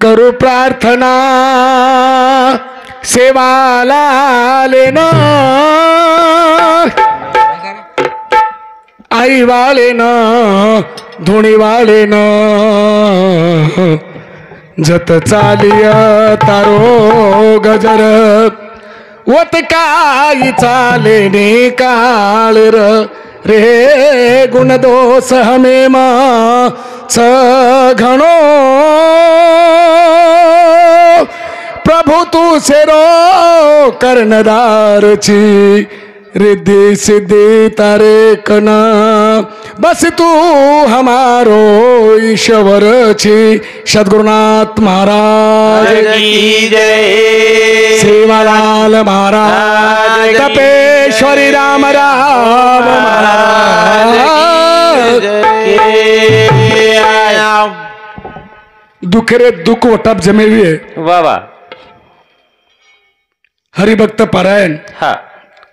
करू प्रार्थना सेवाला लेन आई वाळेन धुणी वाळेन जत चालिय तारो गजर वत काही चालेने काळ रे गुणदोष हमेम घणो प्रभु तू सेरो कर्णदारची रिद्धि सिद्धि तारे कना बस तू हमारो ईश्वर छी सद्गुरुनाथ महाराज की जय सेवालाल महाराज कपेश्वरी राम राम दुखरे दुख वटप जमे हुए वाह वाह हरिभक्त पारायण हाँ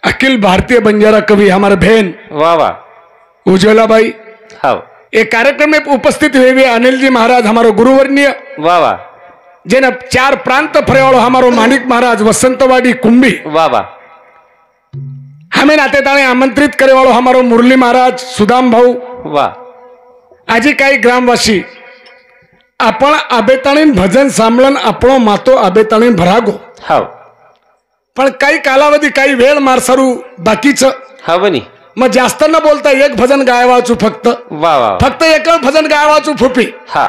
अखिल भारतीय बंजारा कवि हमारे बहन वाह वाह उज्ज्वला बाई हाँ एक कार्यक्रम में उपस्थित हुए हुए अनिल जी महाराज हमारो गुरुवर्णीय वाह वाह जेना 4 प्रांत फरेवाड़ो हमारो मानिक महाराज वसंतवाड़ी कुंभी वाह वाह हमें नाते ताणे आमंत्रित करे वाळो हमारो मुरली महाराज सुदाम भाऊ वाह आजी काही ग्रामवासी आपण आबेताणीन भजन सांभळन आपणो मातो आबेताणीन भरागो हाँ पण काही कालावधी काही वेळ मारसारू बाकीचं हाँ बनी मग जास्त न बोलता एक भजन गायवाचू फक्त वाह वाह फक्त एक भजन गायवाचू फुपी हाँ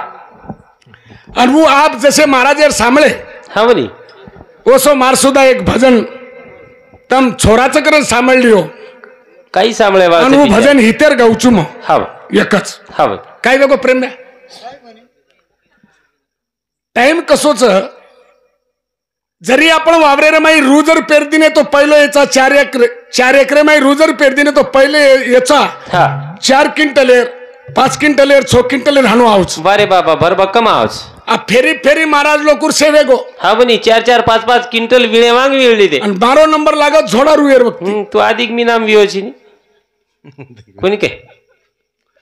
और वो आप जैसे महाराज यार सांभळे हाँ बनी वो सो मार सुद्धा एक भजन तम छोराचं करून सांभळली हो काही सांभळे आणि वो भजन हितेर गावचू मग हाँ एकच हाँ काय वेगो प्रेम द्या टाइम कसोच जरी आपण वावरेर माई रू जर पेरदिने तो पहिले याचा 4 एकरे माई रू जर पेरदिने तो पहिले याचा हाँ 4 क्विंटलेर 5 क्विंटलेर 6 क्विंटलेर हाणू आऊच बारे बाबा भरभक्कम आहोच आ फेरी फेरी महाराज लोकूर सेवेगो हाँ बनी 4-4-5-5 क्विंटल विळे वांग विळली दे आणि 12 नंबर लागत झोडा रुएर वक्त तू अधिक मी नाम वियोची कोणी के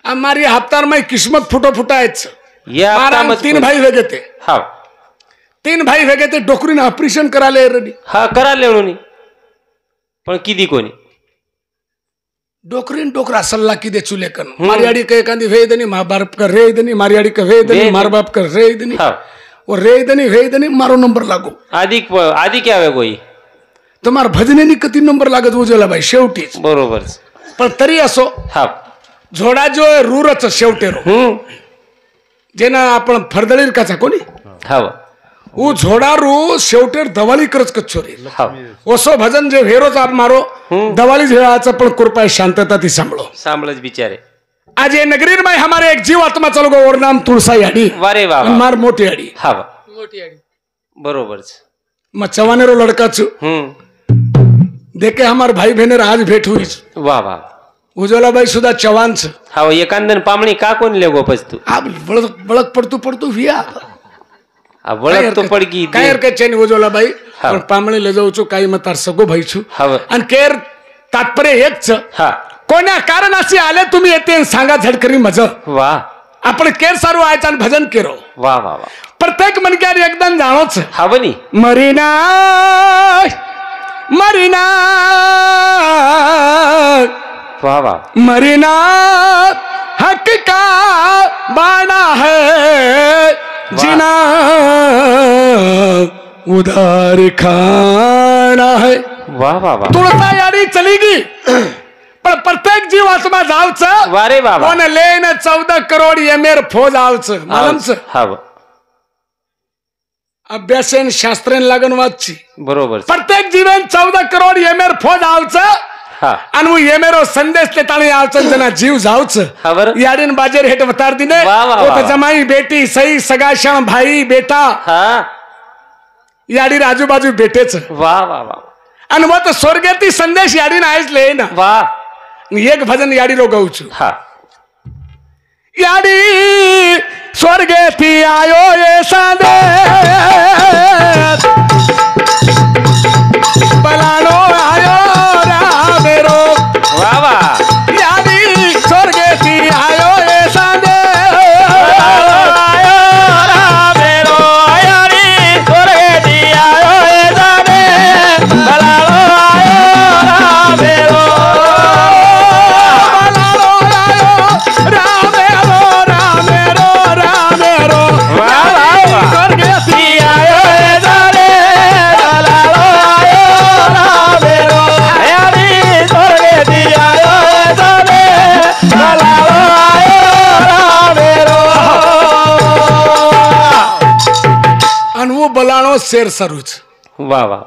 हमारी हफ्तार माई किस्मत फुटो फुटायच या महाराज 3 भाई वेगे ते हाँ 3 भाई वेगे ते डोकरीन ऑपरेशन कराले रेडी हाँ करा लेवणी पण किती कोणी डोकरीन डोकरा सल्ला की दे चुले कन मारियाड़ी के कांदी वेदनी मां बाप कर रेदनी मारियाड़ी के वेदनी मार बाप कर रेदनी हाँ और रेदनी मारो नंबर लागो आधी क्या वे कोई तुम्हार भजनेनी किती नंबर लागत उजला बाई शेवटीच बरोबर पण तरी असो हाँ झोडा जो रूरच शेवटेरो जेना आपण फरदळीर काचा कोणी हाँ वो झोडारू शेवटेर दवाली करच कच्छोरी हाँ ओसो भजन जे हेरोच आप मारो दवाली झेळाचा पण कृपा शांतता ती सांभळो सांभळच बिचारे आज ये नगरीर में हमारे एक जीव आत्मा चलो गो और नाम तुळसा याडी वारे वाह मार मोटी याडी हाँ मोटी याडी बरोबर म चवानेरो लड़का छु देखे हमार भाई बहनेर आज भेट हुई वाह वाह उज्ज्वला बाई सुद्धा चवान छ हाँ एकांदन पामणी का कोण ले गोपस तू आप बळक पडतो विया बळक तो पडगी काय हरकत छे उज्ज्वला बाई पण पामणी ले जाऊ छु काही मतार सगो भाई छु आणि केर तात्पर्य एक छ हाँ कोण्या कारणाशी आले तुम्ही येते सांगा झडकरी मज वाह आपण केर सारू आयचा आणि भजन केरो वाह वाह वाह प्रत्येक मनक्यार एकदम जाणोच हा बनी मरीना मरीना वाह वाह मरीना हक का बाना है जीना उधार खाना है वाह वाह वाह तुळसा याडी चलीगी पण प्रत्येक जीव आत्मा जावच वारे बाबा कोण लेन 14 करोड एमेर फौज आवच मालमच हा अभ्यासेन शास्त्रेन लागन वाचची बरोबर प्रत्येक जीवन 14 करोड एमेर फौज आवच आणि वो एमेरो संदेश ते ताणी आवच जना जीव जावच याडीन बाजेर हेट वतार दिने ओ त जमाई बेटी सही सगाशण भाई बेटा हां याडी आजूबाजू बेटेच वाह वाह वाह आणि वो तो स्वर्गेती संदेश याडीन आयज ले ना वाह एक भजन याडी रो गाऊछु हां याडी स्वर्गेती आयो ये संदेश बलानो आयो रामेरो वाह वाह याडी स्वर्गेती आयो ये संदेश शेर सरूच वा वा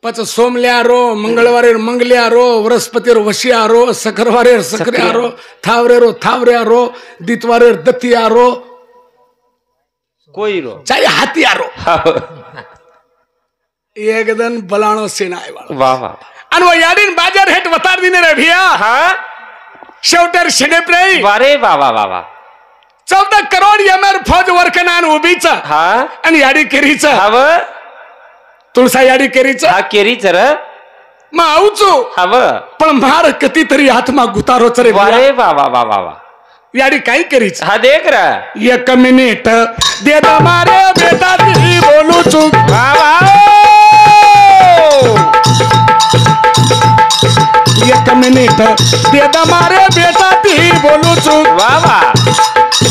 पच सोमल्यारो मंगळवारे मंगल्यारो बृहस्पतीर वशियारो सकरवारे सकऱ्यारो थावरेरो थावऱ्यारो दितवारे दतियारो कोई रो चाहे हाथियारो एकदम बलाणो सेनाय वाह वाह आणि वो यादीन बाजार हेट वतार दिने रे भैया हाँ शेवटर शेडेप्रे वारे वाह वाह वाह वाह 14 करोड यमर फौज वर्कनान उभीच हाँ आणि याडी केरीच हव तुळसा याडी केरीच हा केरीच र मग आऊचो हव पण मार किती तरी आत्मा गुतारो चरे वारे वाह वाह वाह वाह वाह याडी काय करीच हा देख रा एक मिनिट दे दा मारे बेटा ती बोलू चुक वाह वाह एक मिनिट दे दा मारे बेटा ती बोलू चुक वाह वाह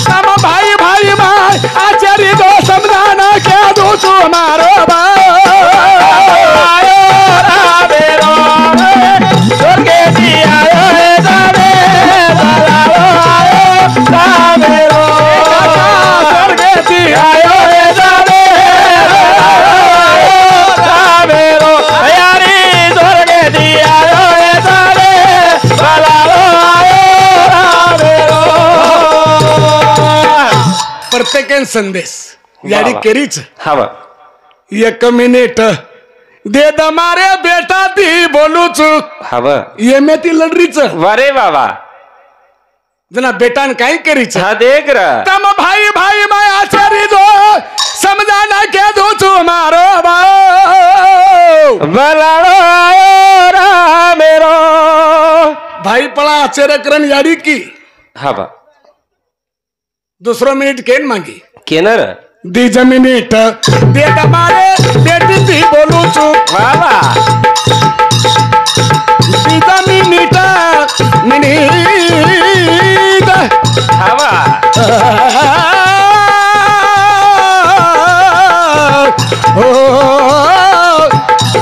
तम भाई भाई भाई आचार्य दो समझाना क्या दो तू मारो प्रत्येक संदेश याडी केरीच हव एक मिनिट दे दमारे बेटा ती बोलू चुक हव ये में ती लडरीच वारे वाह वाह जना बेटान काय करीच हा देख रा तम भाई भाई मैं आचार्य दो समझाना क्या दो तू मारो बलाड़ो मेरो भाई पड़ा आचार्य करन याडी की हव दूसरो मिनिट केन मांगी केनर दीज मिनिट दे दमारे बेटी ती बोलू चुक वाह वाह दीज मिनिट मिनिट हवा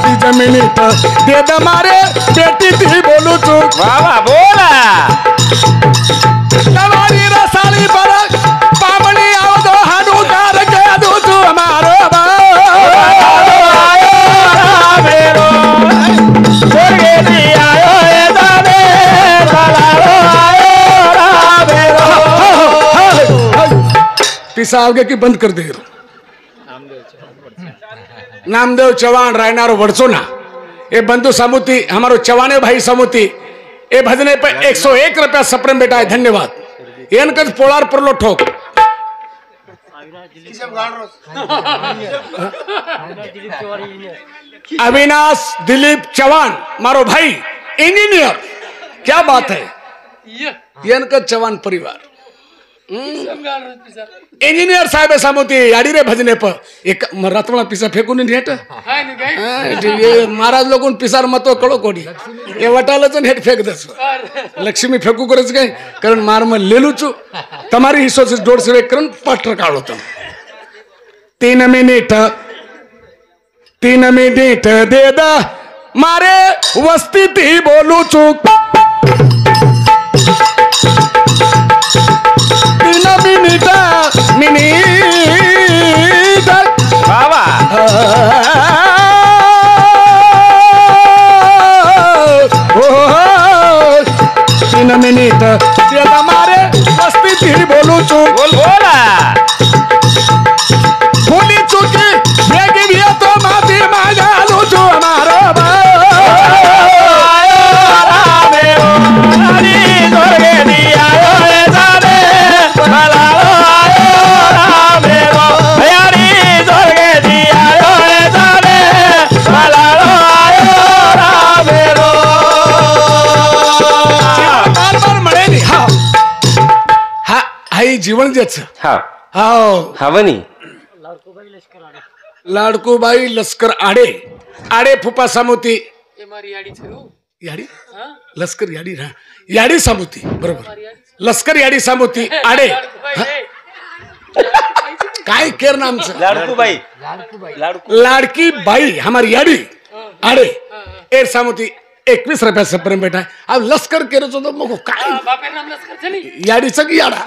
दीज मिनिट दे दमारे बेटी ती बोलू चुक वाह वाह बोला तवारी रसाली पर पामणी आओ दो हाडू कार के दो तू हमारो मेरो स्वर्गे दिया ए दादे बलाड़ो मेरो पिसा आगे की बंद कर दे नामदेव चौहान रायनारो वड़चोना ये बंधु समुति हमारो चौहाने भाई समुति ये भजने पे 101 रुपया सप्रेम बेटा है धन्यवाद येन कद पोलार परलो ठोक अविनाश दिलीप चौहान मारो भाई इंजीनियर क्या बात है येन कद चौहान परिवार इंजीनियर साहेब सामोती याडी रे भजने पर एक रत्ना पिसा फेकून नेट ये महाराज लोग पिसार मतो कळो कोडी ये वटालच हेट फेक दस लक्ष्मी फेकू करच काय कारण मार म लेलुचू तुम्हारी हिस्सो से 150 करण पटर काढो तुम 3 मिनिट दे दा मारे वस्ती ती बोलू चुक 3 मिनिट बाबा 3 मिनिट त्याला मारे मस्ती ती बोलू चुक बोल बोला बोली चुकी बेगी भी तो माफी मांगा लो जो हमारा जीवन जेच हवनी लाडकूबाई लष्कर आडे आडे फुपा सामोती याडी लष्कर याडी याडी सामोती बरोबर लष्कर याडी सामोती आडे काय केर नामचं लाडकूबाई लाडकी बाई हमारी याडी आडे एर सामोती 21 रुपया सप्रेम बेटा अब लष्कर केरच होतो मग काय याडीच की याडा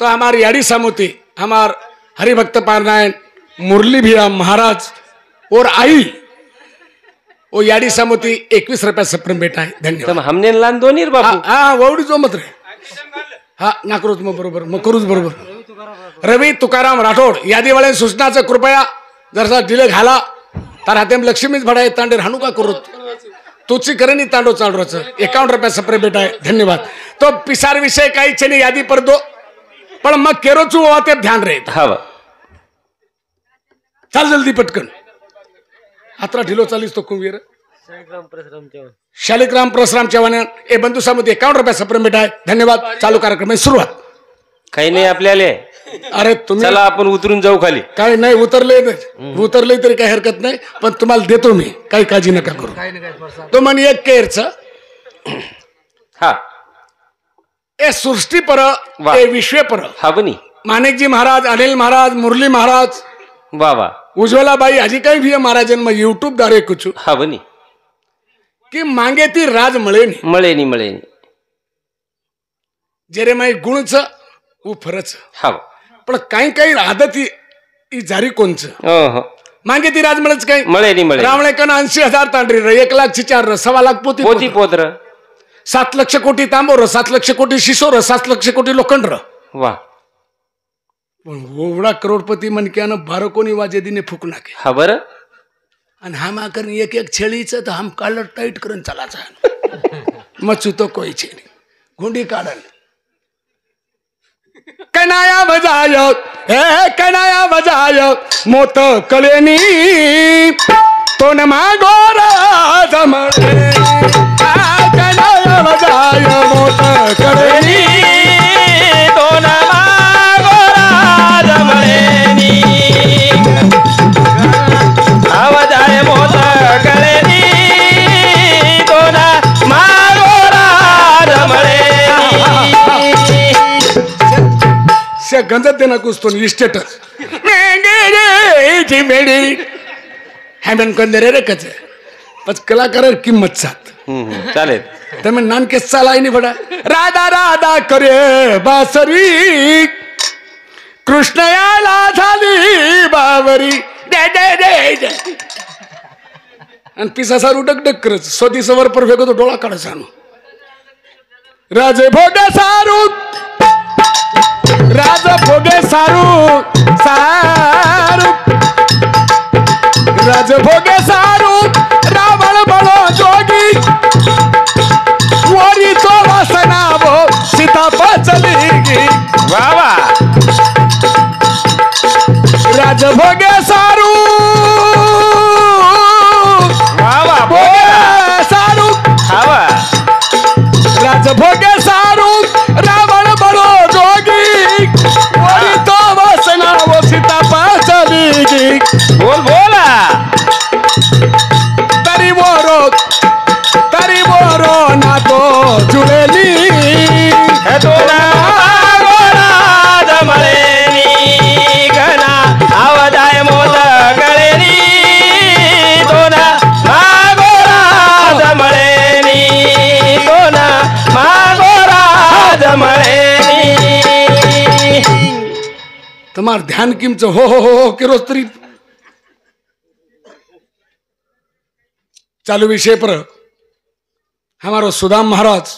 तो हमारी याडी सामोती हमार हरिभक्त पारायण मुरली भैया महाराज और आई वो याडी सामोती 21 रुपया सप्रम बेटा है धन्यवाद हमने लान दोन्ही रे बापू हा ववडी जो मत रे हा ना करूच मग बरोबर मग करूच बरोबर रवी तुकाराम राठोड यादीवाल्या सूचनाचं कृपया जरसा डिले घाला तर हातेम लक्ष्मीच भडाय तांडे राहणू का करूत तुची करणी तांडो चालरोच 51 रुपया सप्रे बेटा है धन्यवाद तो पिसार विषय काही छे यादी पर दो पण मग केरोचू ते ध्यान रे हा चल जल्दी पटकन हातरा ढिलो चालीस तो कुंवीर शालिग्राम परशुराम चव्हाण ए बंधू सामोती 51 रुपया सप्रे बेटा है धन्यवाद चालू कार्यक्रम सुरुवात काही नाही आपल्याला अरे तुम्ही चला आपण उतरून जाऊ खाली काही नाही उतरले तरी काही हरकत नाही पण तुम्हाला देतो मी काही काळजी नका करू तो म्हण एक केरच हा ए सृष्टी पर ए विश्व पर हा बनी माणिकजी महाराज अनिल महाराज मुरली महाराज वा वा उज्ज्वलाबाई हजी काही भी महाराजन में यूट्यूब द्वारे कुछ हा बनी कि मांगे ती राज मळेनी जेरे माई गुणच उ फरच हा पण काही आदत ही जारी कोणच मागे ती राजमळच काही मळे रावळेकन 80,000 तांडरी 1,04,000 1.25 लाख पोती पोत्र 7 लक्ष कोटी तांबोर 7 लक्ष कोटी शिशोर 7 लक्ष कोटी लोखंड वा पण एवढा करोडपती मनक्यानं 12 कोणी वाजे दिने फुक नाके हा बरं आणि हम आकर एक छेळीचं तर हम कॉलर टाइट करून चलाचा मचू तो कोई छे गुंडी काढल कनाया बजायो हे कनाया बजायो मोत कलेनी तो न मागोरा जमळे कनाया बजायो मोत कलेनी तो न मागोरा जमळेनी आवाजाय मोत कलेनी तो न मागोरा जमळेनी से गंजत देना कुछ तो स्टेटस हेमन कंदरे रे कचे पच कलाकार किंमत साथ चालेल तमे नान के चालाई नहीं पड़ा राधा राधा करे बासरी कृष्ण याला झाली बावरी दे दे दे दे आणि पिसा सारू डक डक करच स्वती सवर पर फेको तो डोळा काढायचा राजे भोगे सारू राजा भोगे सारू सारू राज भोगे सारू रावण बड़ो जोगी वरी तो वासना वो सीता चलेगी वावा राज भोगे सारू वावा भोगे सारू हवा राज भोगे सारू रावण बड़ो जोगी वरी तो वासना वो सीता चलेगी बोल बोला तरी बोरो ना तो जुड़ेली है तो ना गोरा जमळेनी घना आवाजाय मोत गळेनी तो ना गोरा जमळेनी तो ना गोरा जमळेनी तुम्हार ध्यान किमच हो किरो तरी चालू विषय पर हमारो सुदाम महाराज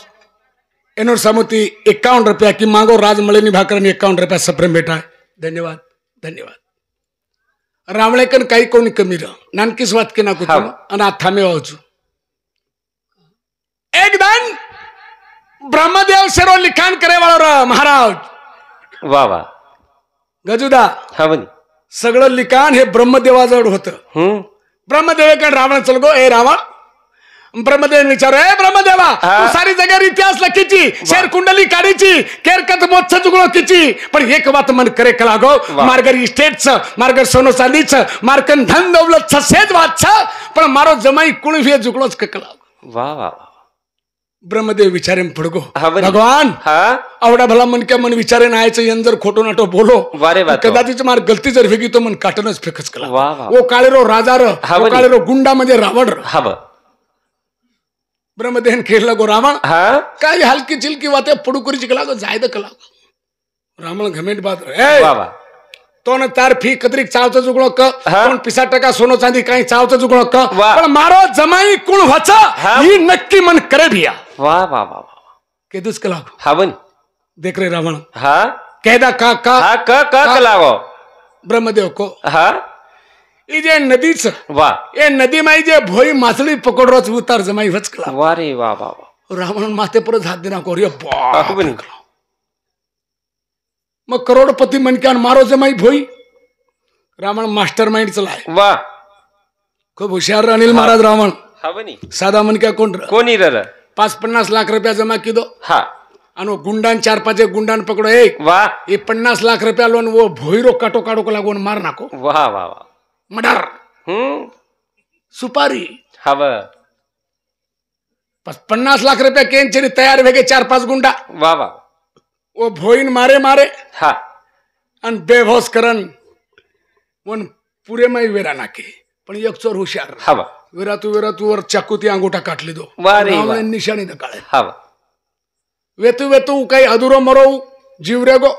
एनोर सामोती 51 रुपया की मांगो राज मळेनी भाकर 51 रुपया सप्रेम बेटा धन्यवाद धन्यवाद रावळेकन काही कोणी कमी र नानकीस वात के ना कुछ आणि आथामे वाचू एकदम ब्रह्मदेव शेरो लिखाण करे वाला महाराज वा वा गजुदा हा बनी सगळं लिखाण हे ब्रह्मदेवाजवळ होतं ब्रह्मदेव रावण चल गो ए रावण ब्रह्मदेव विचार ए ब्रह्मदेवा तू सारी जगह इतिहास लखीची शेर कुंडली काढीची केरकत मोत्स जुगलो किची पण एक बात मन करे कलागो मार्गर इस्टेटच मार्गर सोनो चांदीच मार्कन धन दौलत सेज वाच पण मारो जमाई कुणी भी जुगलोच कला वाह वाह ब्रह्मदेव विचारे पडगो भगवान आवडा भला मन क्या मन विचारे नायचं यन जर खोटो नाटो बोलो कदाचित मार गलती जर वेगी तो मन काटनच फेकच कला वो काळेरो राजार वो काळेरो गुंडा मध्ये रावण ब्रह्मदेव खेळला गो रावण काय हलकी चिलकी वाते पडू करी कला गो जायद कला रावण घमेट बात तो न तार फी कतरीक चावचं जुगळो क कोण 50% सोनं चांदी काही चावचं जुगळो क पण मारो जमाई कोण व्हाचा ही नक्की मन करे भिया वाह वाह वाह के दुष्कला हा बन देख रे रावण हा कहदा का कलागो ब्रह्मदेव को हा ई जे नदीच वाह ए नदी माई जे भोई माछली पकडरोच उतार जमाई वचकला वाह रे वाह वाह रावण माथे पर हात देना को रे हा बन मग करोडपती मनक्यान मारो जमाई भोई रावण मास्टर माइंड चलाय वाह खूप हुशार अनिल महाराज रावण हा बनी साधा मनक्या कोणी रे 50 लाख रुपया जमा कीदो हा आणि गुंडान 4-5 गुंडान पकडो एक वाह ये 50 लाख रुपया लोन वो भोईरो काटो काटो को लागून मार नाको वाह वाह वाह मर्डर सुपारी हव 50 लाख रुपया केंचरी तयार वेगे 4-5 गुंडा वाह वाह वो भोईन मारे हा आणि बेहोश करन वन पुरे मै वेरा नाके पण एक चोर हुशार हवा वेरा तू वर चाकू ती अंगूठा काटली दो वाह निशाणी दकाळे हवा वेतू काही अधुरो मरो जीव रे गो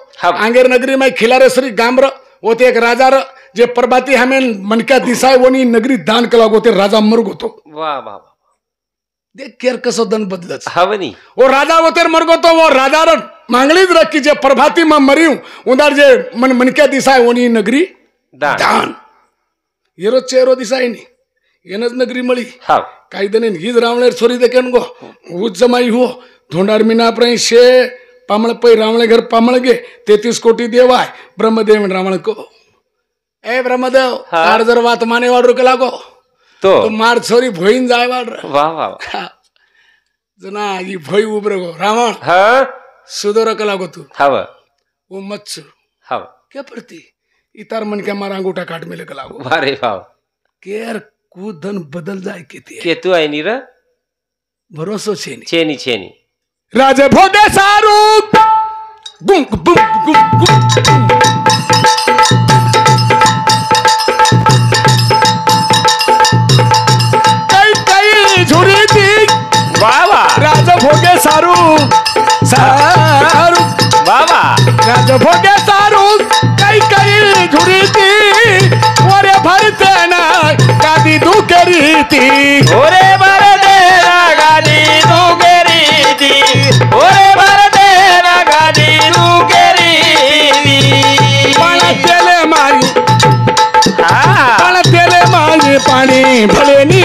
आंगेर नगरी में खिलारे श्री गामर होते एक राजा र जे प्रभाती हमें मनक्या दिसाय वनी नगरी दान कला गोते राजा मर गोतो वाह वाह देख केर कसो दन बदलच हवनी वो राजा होते मर गोतो वो राजा र मांगलीच रखी जे प्रभाती में मरियू उदार जे मनक्या दिसाय वनी नगरी दान येरो चेरो दिसाय नी येनच नगरी मळी काही दने हीज रावणेर सोरी देकेन गो उज जमाई हो धोंडार मीना प्रई शे पामळ पै रावणे घर पामळ गे 33 कोटी देवाय ब्रह्मदेव रावण को ए ब्रह्मदेव तार जर वात माने वाडरू के लागो तो मार छोरी भोईन जाय वाड वाह वाह जना ई भोई उबर गो रावण हा सुदोर के लागो तू हवा वो मच्छ हवा क्या पड़ती इतार मन के मारा अंगूठा काट में लग लागो अरे वाह केर कूदन बदल जाय केती के तू आई नी रे भरोसो छेनी छेनी राजे भोगे सारू गुम गुम गुम गुम कई झुरी थी बाबा राजे भोगे सारू बाबा राजे भोगे सारू कई झुरी थी ओरे भरते ना गादी दुकरी थी ओरे भरते ना गादी दुकरी थी ओरे भरते ना गादी दुकरी थी पण तेले माई पाणी भलेनी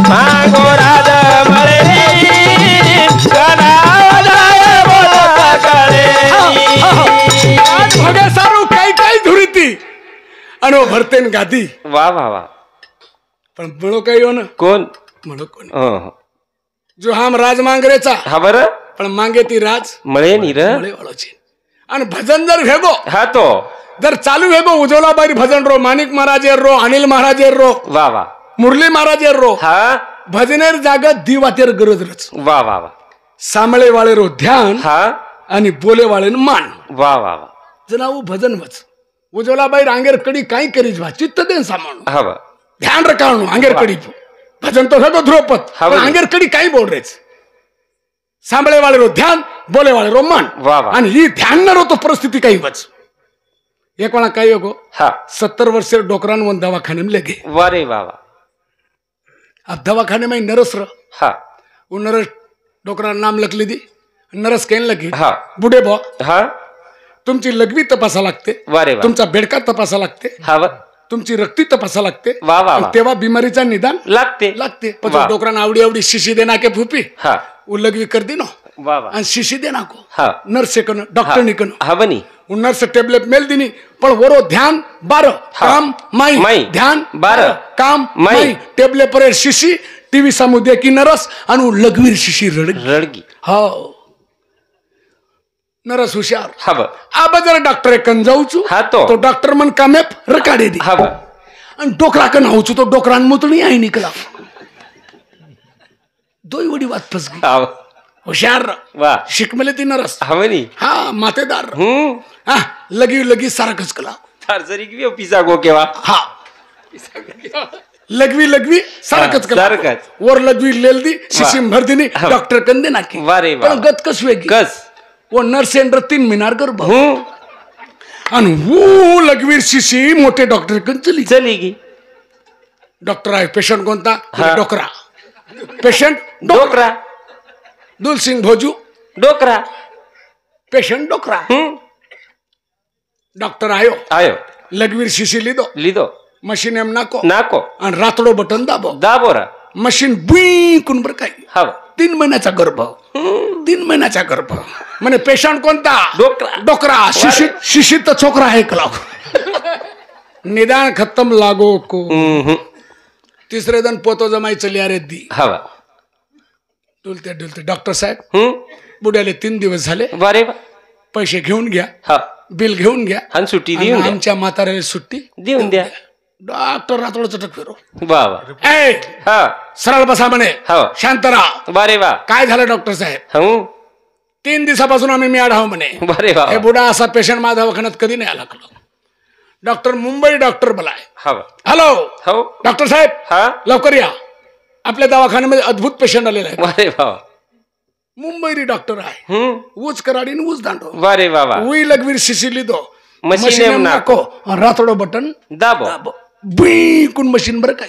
मांगो राज भगे सारू काही धुरीती आणि भरते गादी वाह वाह वाह पण म्हणो काही हो ना कोण म्हणो कोण जो हम राज मांगरेचा हा बर पण मांगे ती राज मळे नी रे मळे वाळोची आणि भजन जर वेगो हा तो जर चालू वेगो उजवलाबाई भजन रो माणिक महाराजेर रो अनिल महाराजेर रो वाह वाह मुरली महाराजेर रो हा भजनेर जागा दिवातेर गरज रच वाह वाह वाह सामळे वाळे रो ध्यान हा आणि बोले वाळे मान वाह वाह वाह जनाऊ भजन वच उजवलाबाई आंगेर कडी काही करीज वा चित्त देन सामाणू हा वा ध्यान रखाणू आंगेर कडी भजन तो सगळं ध्रुपद आंगेर कडी काही बोल रेच सांभळे वाळे रो ध्यान बोले वाळे रो मान आणि ही ध्यान न रो तो परिस्थिती काही वच एक वेळा काही हो 70 वर्षेर डोकरान वन दवाखाने में लगे वारे वाह अब दवाखाने में नरस र हाँ वो नरस डोकरा नाम लख ली दी नरस कहने लगी हाँ बुढ़े बो हाँ तुमची लघवी तपासा लागते वारे वाह तुमचा बेडका तपासा लागते हाँ तुमची रक्ती तपासा लागते वाह वाह तेव्हा बिमारीचा निदान लागते पण डोकरान आवडी आवडी शिशी देना के फुपी हाँ वो लघवी कर दी नो वाह वाह शिशी देना को हाँ नर्स कनो डॉक्टर नि कनो हाँ बनी नर्स टेबलेट मेल दिनी पण वरो ध्यान 12 काम माई ध्यान 12 काम माई टेबलेट पर शिशी टीवी समुद्र की नरस आणि लघवीर शिशी रडगी हो नरस हुशार हब अब जर डॉक्टर कन जाऊचू हा तो डॉक्टर मन कामेप रकाडे दी हब आणि डोकरा कन होचू तो डोकरान मुतणी आई निकला दोई वडी बात फस गई होशियार वाह शिकमले ती नरस हवनी हाँ मातेदार हाँ लगी सारा खचकला थार जरी की पिसा गो केवा हाँ लगवी लगवी सारखंच सारखंच. वर लगवी लेल दी शिशिम भर दिनी डॉक्टर कंदे नाकी पण गत कस वेगी कस वो नर्स एंडर 3 मीनार गर्भ आणि वो लगवीर शिशी मोठे डॉक्टर कन चली गी डॉक्टर आहे पेशंट कोणता डोकरा पेशंट डोकरा दुलसिंग भोजू डोकरा पेशंट डोकरा डॉक्टर आयो लगवीर शिशी लिदो मशीन एम नाको आणि रातडो बटन दाबो मशीन बुई कुन बर काय 3 महिन्याचा गर्भ 3 महिन्याचा गर्भ म्हणे पेशंट कोणता डोकरा शिशी तर छोकरा आहे निदान खत्म लागो को तिसरे दिन पोतो जमाई चली अरे दी डुलते डॉक्टर साहेब बुड्याले 3 दिवस झाले पैसे घेऊन घ्या बिल घेऊन घ्या आणि सुट्टी देऊन आमच्या म्हाताऱ्याला सुट्टी देऊन द्या डॉक्टर रातोड चटक फिरो सरळ बसा म्हणे शांत राहा काय झालं डॉक्टर साहेब 3 दिवसापासून आम्ही मी आढाव म्हणे हे बुडा असा पेशंट माझ्या दवाखान्यात कधी नाही आला डॉक्टर मुंबई डॉक्टर बोलाय हॅलो डॉक्टर साहेब लवकर या आपल्या दवाखान्यामध्ये अद्भुत पेशंट आलेला आहे मुंबई डॉक्टर आहे ऊच कराडी ऊच दांडो उई लगवीर शिशिली दो मशीन नाको रातडो बटन दाबो बिकून मशीन बर काय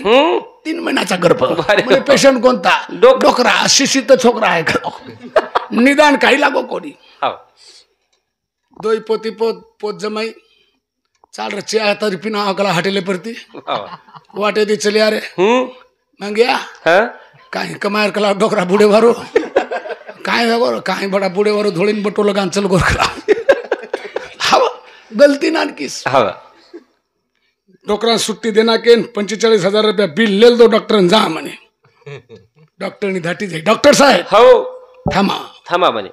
3 महिन्याचा गर्भ पेशंट कोणता डोकरा शिशी तर छोकरा आहे निदान काही लागो कोणी दोई पोती पोत जमाई चाल रचे आता रिपिना अगला हटेले परती वाटे दी चली अरे मग गया काय कमायर कला डोकरा बुडे वारो काय बडा बुडे वारो धोळीन बटोला गांचल गोरखला गलती नानकीस डॉक्टर सुट्टी देना के 45,000 रुपया बिल लेल दो डॉक्टर जा म्हणे डॉक्टरनी धाटी जाई डॉक्टर साहेब थामा म्हणे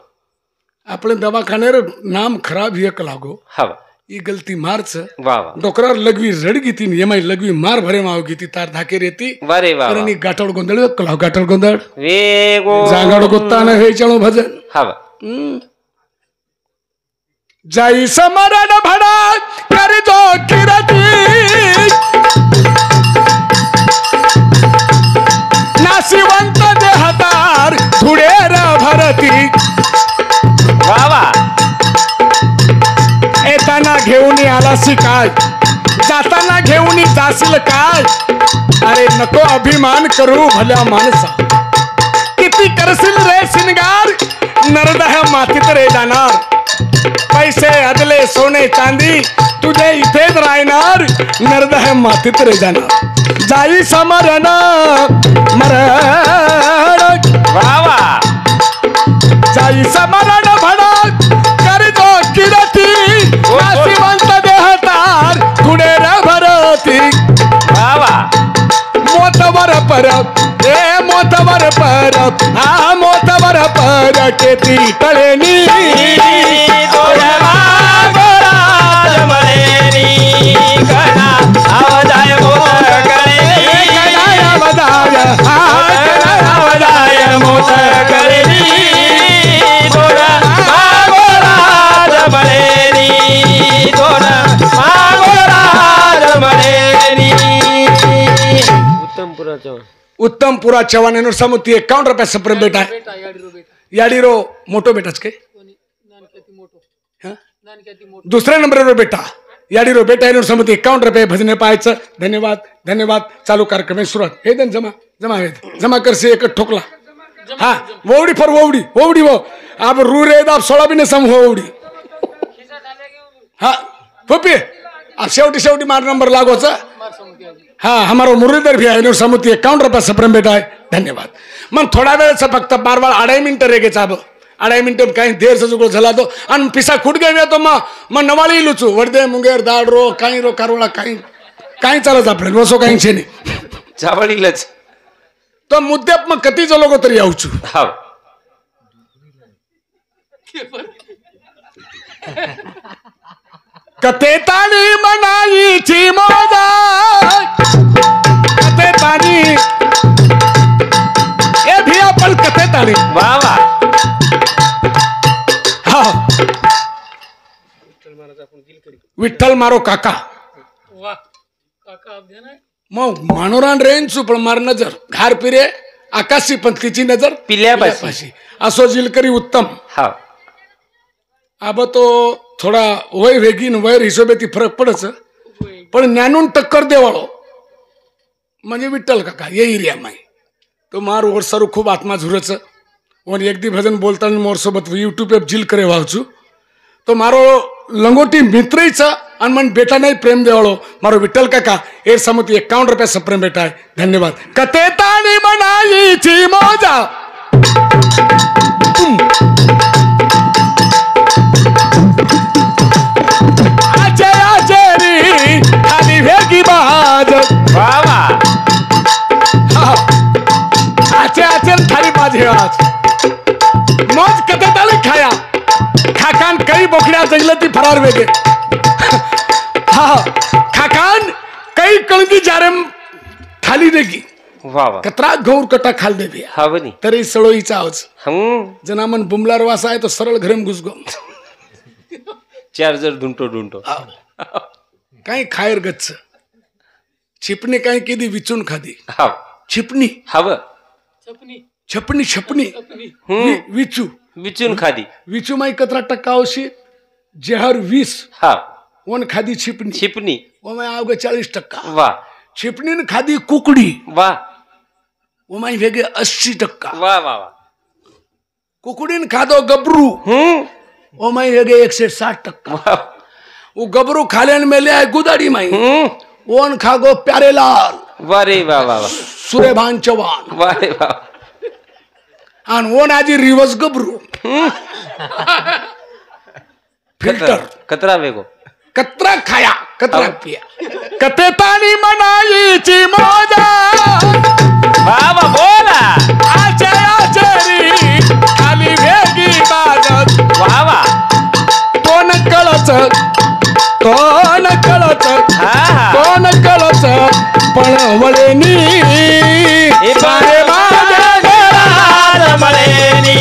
आपले दवाखान्यार नाम खराब एक लागो ई गलती मारच डॉक्टर लगवी रड गीती एमाई लगवी मार भरे माव गीती तार धाके रेती आणि गाठोड गोंधळ कलाव गाठोड गोंधळ जागाड गोत्ताना हे चलो भजन जाई समरण भडा कर जो किरती नासिवंत देहदार धुडेर भरती येताना घेऊन आलासी काय जाताना घेऊन जाशील काय अरे नको अभिमान करू भल्या माणसा किती करशील रे शिनगार नरदह मातीत रे जाणार पैसे अदले सोने चांदी तुझे इथेच राहणार नरदह मातीत रे जाणार जाई समरण मरण जाई समरण भडक कर जो किरती नासिवंत देहतार गुडेर भरती मोतवर परत मोतवर परत मोतवर परत ती कळेनी उत्तमपुरा चव्हाण समुती 51 रुपया सप्रेम बेटा याडी रो मोटो बेटाच के दुसऱ्या नंबर बेटा याडी रो बेटा समुती 51 रुपये भजने पाहायचं धन्यवाद धन्यवाद चालू कार्यक्रम सुरुवात हे दन जमा जमा जमा करसे एक ठोकला हा वोवडी फॉर वोवडी वोवडी वो आप रू रे दाब सोळाबीने सम वोवडी हा पपी अब शेवटी मार नंबर लागोच हाँ हमारा मुरलीधर भी है समुती 51 रुपया सप्रेम बेटा है धन्यवाद मग थोड़ा वेळ फक्त बार 2.5 मिनिटं रेगे चाब 2.5 मिनिटं काही देर से जुगो झाला तो आणि पिसा खुट गए तो मग नवाळी लुचू वडदे मुंगेर दाड रो काही रो कारवळा काही चालत आपले रोसो काही छे नाही चावळीलच तो मुद्द्याप मग कती जलोगो तरी यावचू हा कते ताणी मनाई ची मोदा कते ताणी ए भी आपण कते ताणी वाह वाह हा विठ्ठल मारो काका वाह काका आप देना मग मानोरान रेंचू पण मार नजर घार पिरे आकाशी पण तिची नजर पिल्यापाशी असो जिलकरी उत्तम. हा आब तो थोडा वय वेगीन वयर हिशोबे ती फरक पडच पण ज्ञानून टक्कर देवाळो म्हणजे विठ्ठल काका ये एरिया माई तो मार ओरसारू खूप आत्मा झुरच और एक दी भजन बोलताना मोर सोबत यूट्यूब पे जिल करे वावचू तो मारो लंगोटी मित्र आणि मन बेटा नाही प्रेम देवाळो मारो विठ्ठल काका ए समती 51 रुपये प्रेम बेटा आहे. धन्यवाद. कथेतानी मनाईची मोजा आजे आजेरी खाली वेगी बाज बाबा आचे आचे थाली बाज हे आज मौज कथेताली खाया खाकान कई बोकड्या जंगलती फरार वेगे हा खाकान कई कळगी जारम थाली देगी वाह कतरा गौर कटा खाल देवी हा बनी तरी सळोईचा आवाज जना मन बुमलार वासा आहे तो सरळ घरेम घुसगो चार्जर ढूंढतो ढूंढतो काही खायर गच्च छिपणी काही केदी विचून खादी हा छिपणी हव छपणी छपणी विचू विचून खादी विचू माई कतरा टक्का औषध जहर 20 हा वन खादी छिपणी छिपणी वो मैं आवगे 40%. वाह छिपणी खादी कुकड़ी वाह वो माई वेगे 80%. वाह वाह वाह कुकड़ी खादो गबरू वो माई वेगे 160%. वो गबरू खाले मेले आए गुदाड़ी माई ओन खागो प्यारेलाल वाह रे वाह वाह वाह सुरेभान चौहान वाह रे वाह आणि ओन आजी रिवर्स गबरू फिल्टर कतरा वेगो कतरा खाया कतरा पिया कते पाणी मनाईची मोजा बाबा बोला आचे आचेरी खाली वेगी बाजत वाह कोण कळच कोण कळच कोण कळच पळवळेनी बारे बाजे घरात मळेनी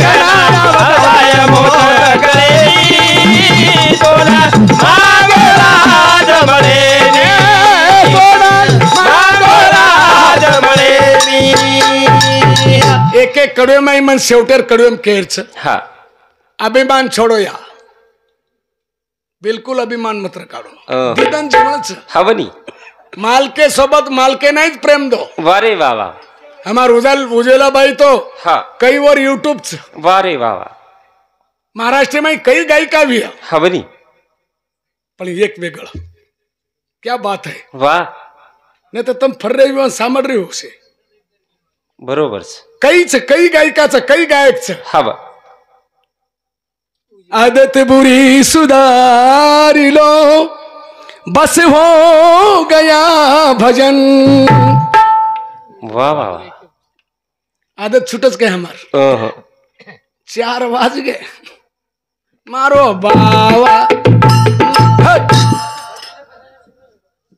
कराय मोठ करेनी तोला मागराज मळेनी तोला मागराज मळेनी एक एक कडवे माई मन शेवटेर कडवेम केरच हा अभिमान छोडो या बिलकुल अभिमान मत्र काढो दिदन जीवनच हवनी मालके सोबत मालके नाहीच प्रेम दो वारे वाह वाह हमार उजेला बाई तो हा कई वर यूट्यूब वारे वाह वाह महाराष्ट्र में कई गायिका भी है हवनी पण एक वेगळ क्या बात है वाह नहीं तो तुम फर्रे हुए सामड रहे हो से बरोबर कई गायिकाच कई गायक हवा आदत बुरी सुधारी लो बस हो गया भजन वाह वाह वाह आदत छुटच गए हमार 4 वाज गए मारो बावा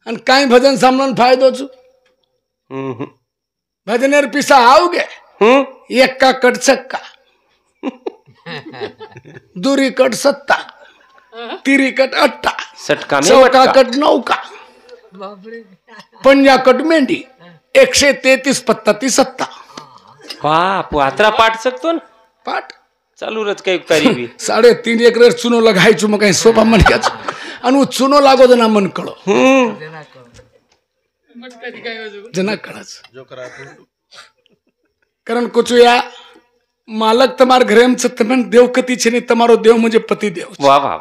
आणि काय भजन सामने फायदो छु भजनेर पिसा आओगे एक का कट सक्का दुरी कट 7 तिरी कट 8 सटका चौका कट 9 पंजा कट मेंढी 133 पत्ता 37 वाह पात्रा पाठ सकतो ना पाठ चालू रच काही करीबी 3.5 एकर चुनो लगायचो मग काही सोपा म्हणक्याच आणि चुनो लागो जना मन कळो जना कळच कारण कुचुया मालक तमार घरेम तमन देवकती छे ने तमारो देव म्हणजे पति देव वाह वाह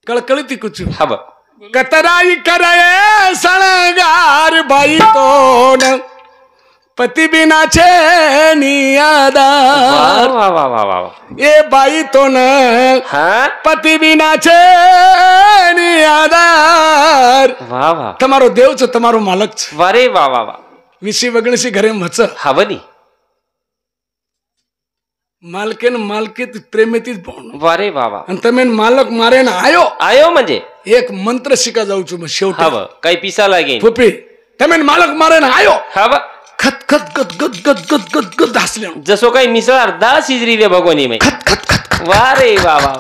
कळकळती कुचु हब कतराई करे सणगार बाई तोन पति बिना छे नियादार वाह वाह वाह वाह ए बाई तोन हां पति बिना छे नियादार वाह वाह तमारो देव छ तमारो मालक छ वारे वाह वाह वाह विशी वगणशी घरेम वच हवनी मालकेन मालकीत प्रेमेतीच बोण वारे बाबा आणि तमेन मालक मारेन आयो म्हणजे एक मंत्र शिका जाऊचो मग शेवटी हव काही पिसा लागेल फुपी तमेन मालक मारेन आयो हव खत खत गत गत गत गत गत गत हसले जसो काही मिसळार 10 शिजरी वे भगवानी मै खत खत खत वारे बाबा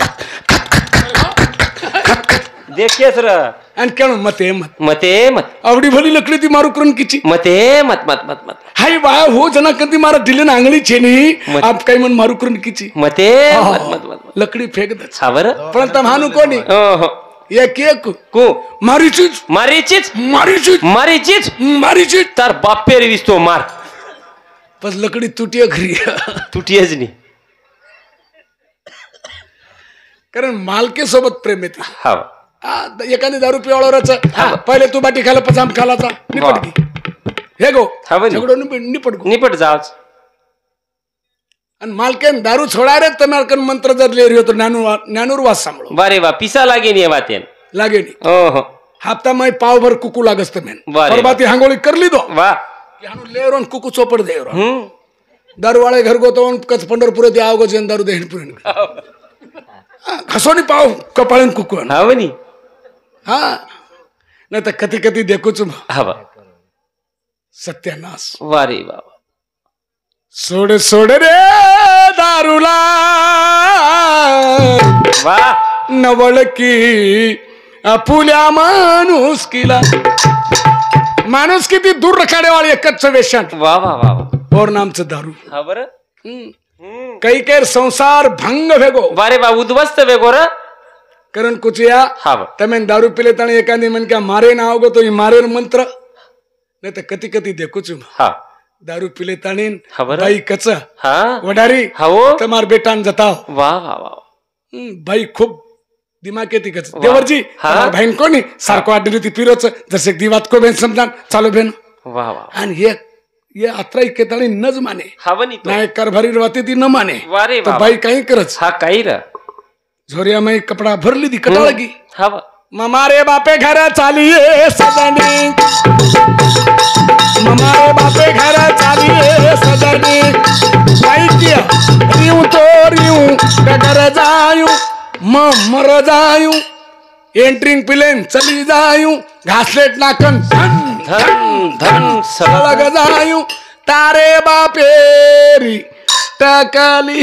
देखिए सर आणि केळं मते मत मते मत आवडी भली लकडी ती मारू करून किची मते मत मत मत मत हाय बा हो जना कधी मारा दिले ना आंगली छेनी आप काही मन मारू करून किची मते मत मत मत लकडी फेक दच हा बर पण तमानु कोणी ओहो एक एक को मारीचीच मारीचीच मारीचीच मारीचीच मारीचीच तार बाप पेर विस्तो मार बस लकडी तुटिय घरी तुटियच नाही कारण मालके सोबत प्रेम येते हा एखादी दारू पिवाळावरच पहिले तू बाटी खाला पचाम खालाचा निपट की हे गो झगडो निपट गो निपट जावच आणि मालकेन दारू छोडारे तर मालकन मंत्र जर लेरी होतो ज्ञानूर वास सांभाळो बारे वा पिसा लागे नाही वातेन लागे नाही ओहो हप्ता मै पावभर कुकू लागस्त मेन परबाती हांगोळी करली दो वा हाणू लेवरून कुकू चोपड देवरो दारूवाळे घर गोतवून कच पंढरपूर ते आवगो जेन दारू देहन पुरण हसोनी पाव कपाळन कुकू हा बनी हा नाही तर कधी कधी देखूच हवा सत्यानाश वारे बाबा सोड सोड रे दारूला वा नवळ की आपुल्या माणूस किला माणूस किती दूर रखाडेवाळी एकच वेशान वा वा वा और नामचं दारू हा बर काही काही संसार भंग भेगो वारे बा उद्ध्वस्त वेगो र करण कुचिया हा તમે दारू पीले તને એકાદી મન કે મારે ના આવગો તો ઈ મારે મંત્ર ને તો કતી કતી દેખું છું હા दारू पीले ताणी खबर भाई कच हा वडारी हो તમાર બેટાન જતાવ वाह वाह वाह भाई खूप दिमाग येते कच देवरजी भाईन कोणी सारखो आडली ती पिरोच जसे दिवात को बेन समजान चालू बेन वाह वाह आणि ये अत्राई केताळी नज माने हा बनी तो नाही कारभारी रवाते ती न माने वारे तो भाई काही करच हा काही र झोरिया में कपड़ा भर ली थी कटाळगी हा ममारे बापे घर चालिए सजनी ममारे बापे घर चालिए सजनी भाई किया रियूं तो रियूं डगर जायूं मर जायूं एंट्रिंग पिलेन चली जायूं घासलेट नाकन धन धन धन सलग जायूं तारे बापेरी टकली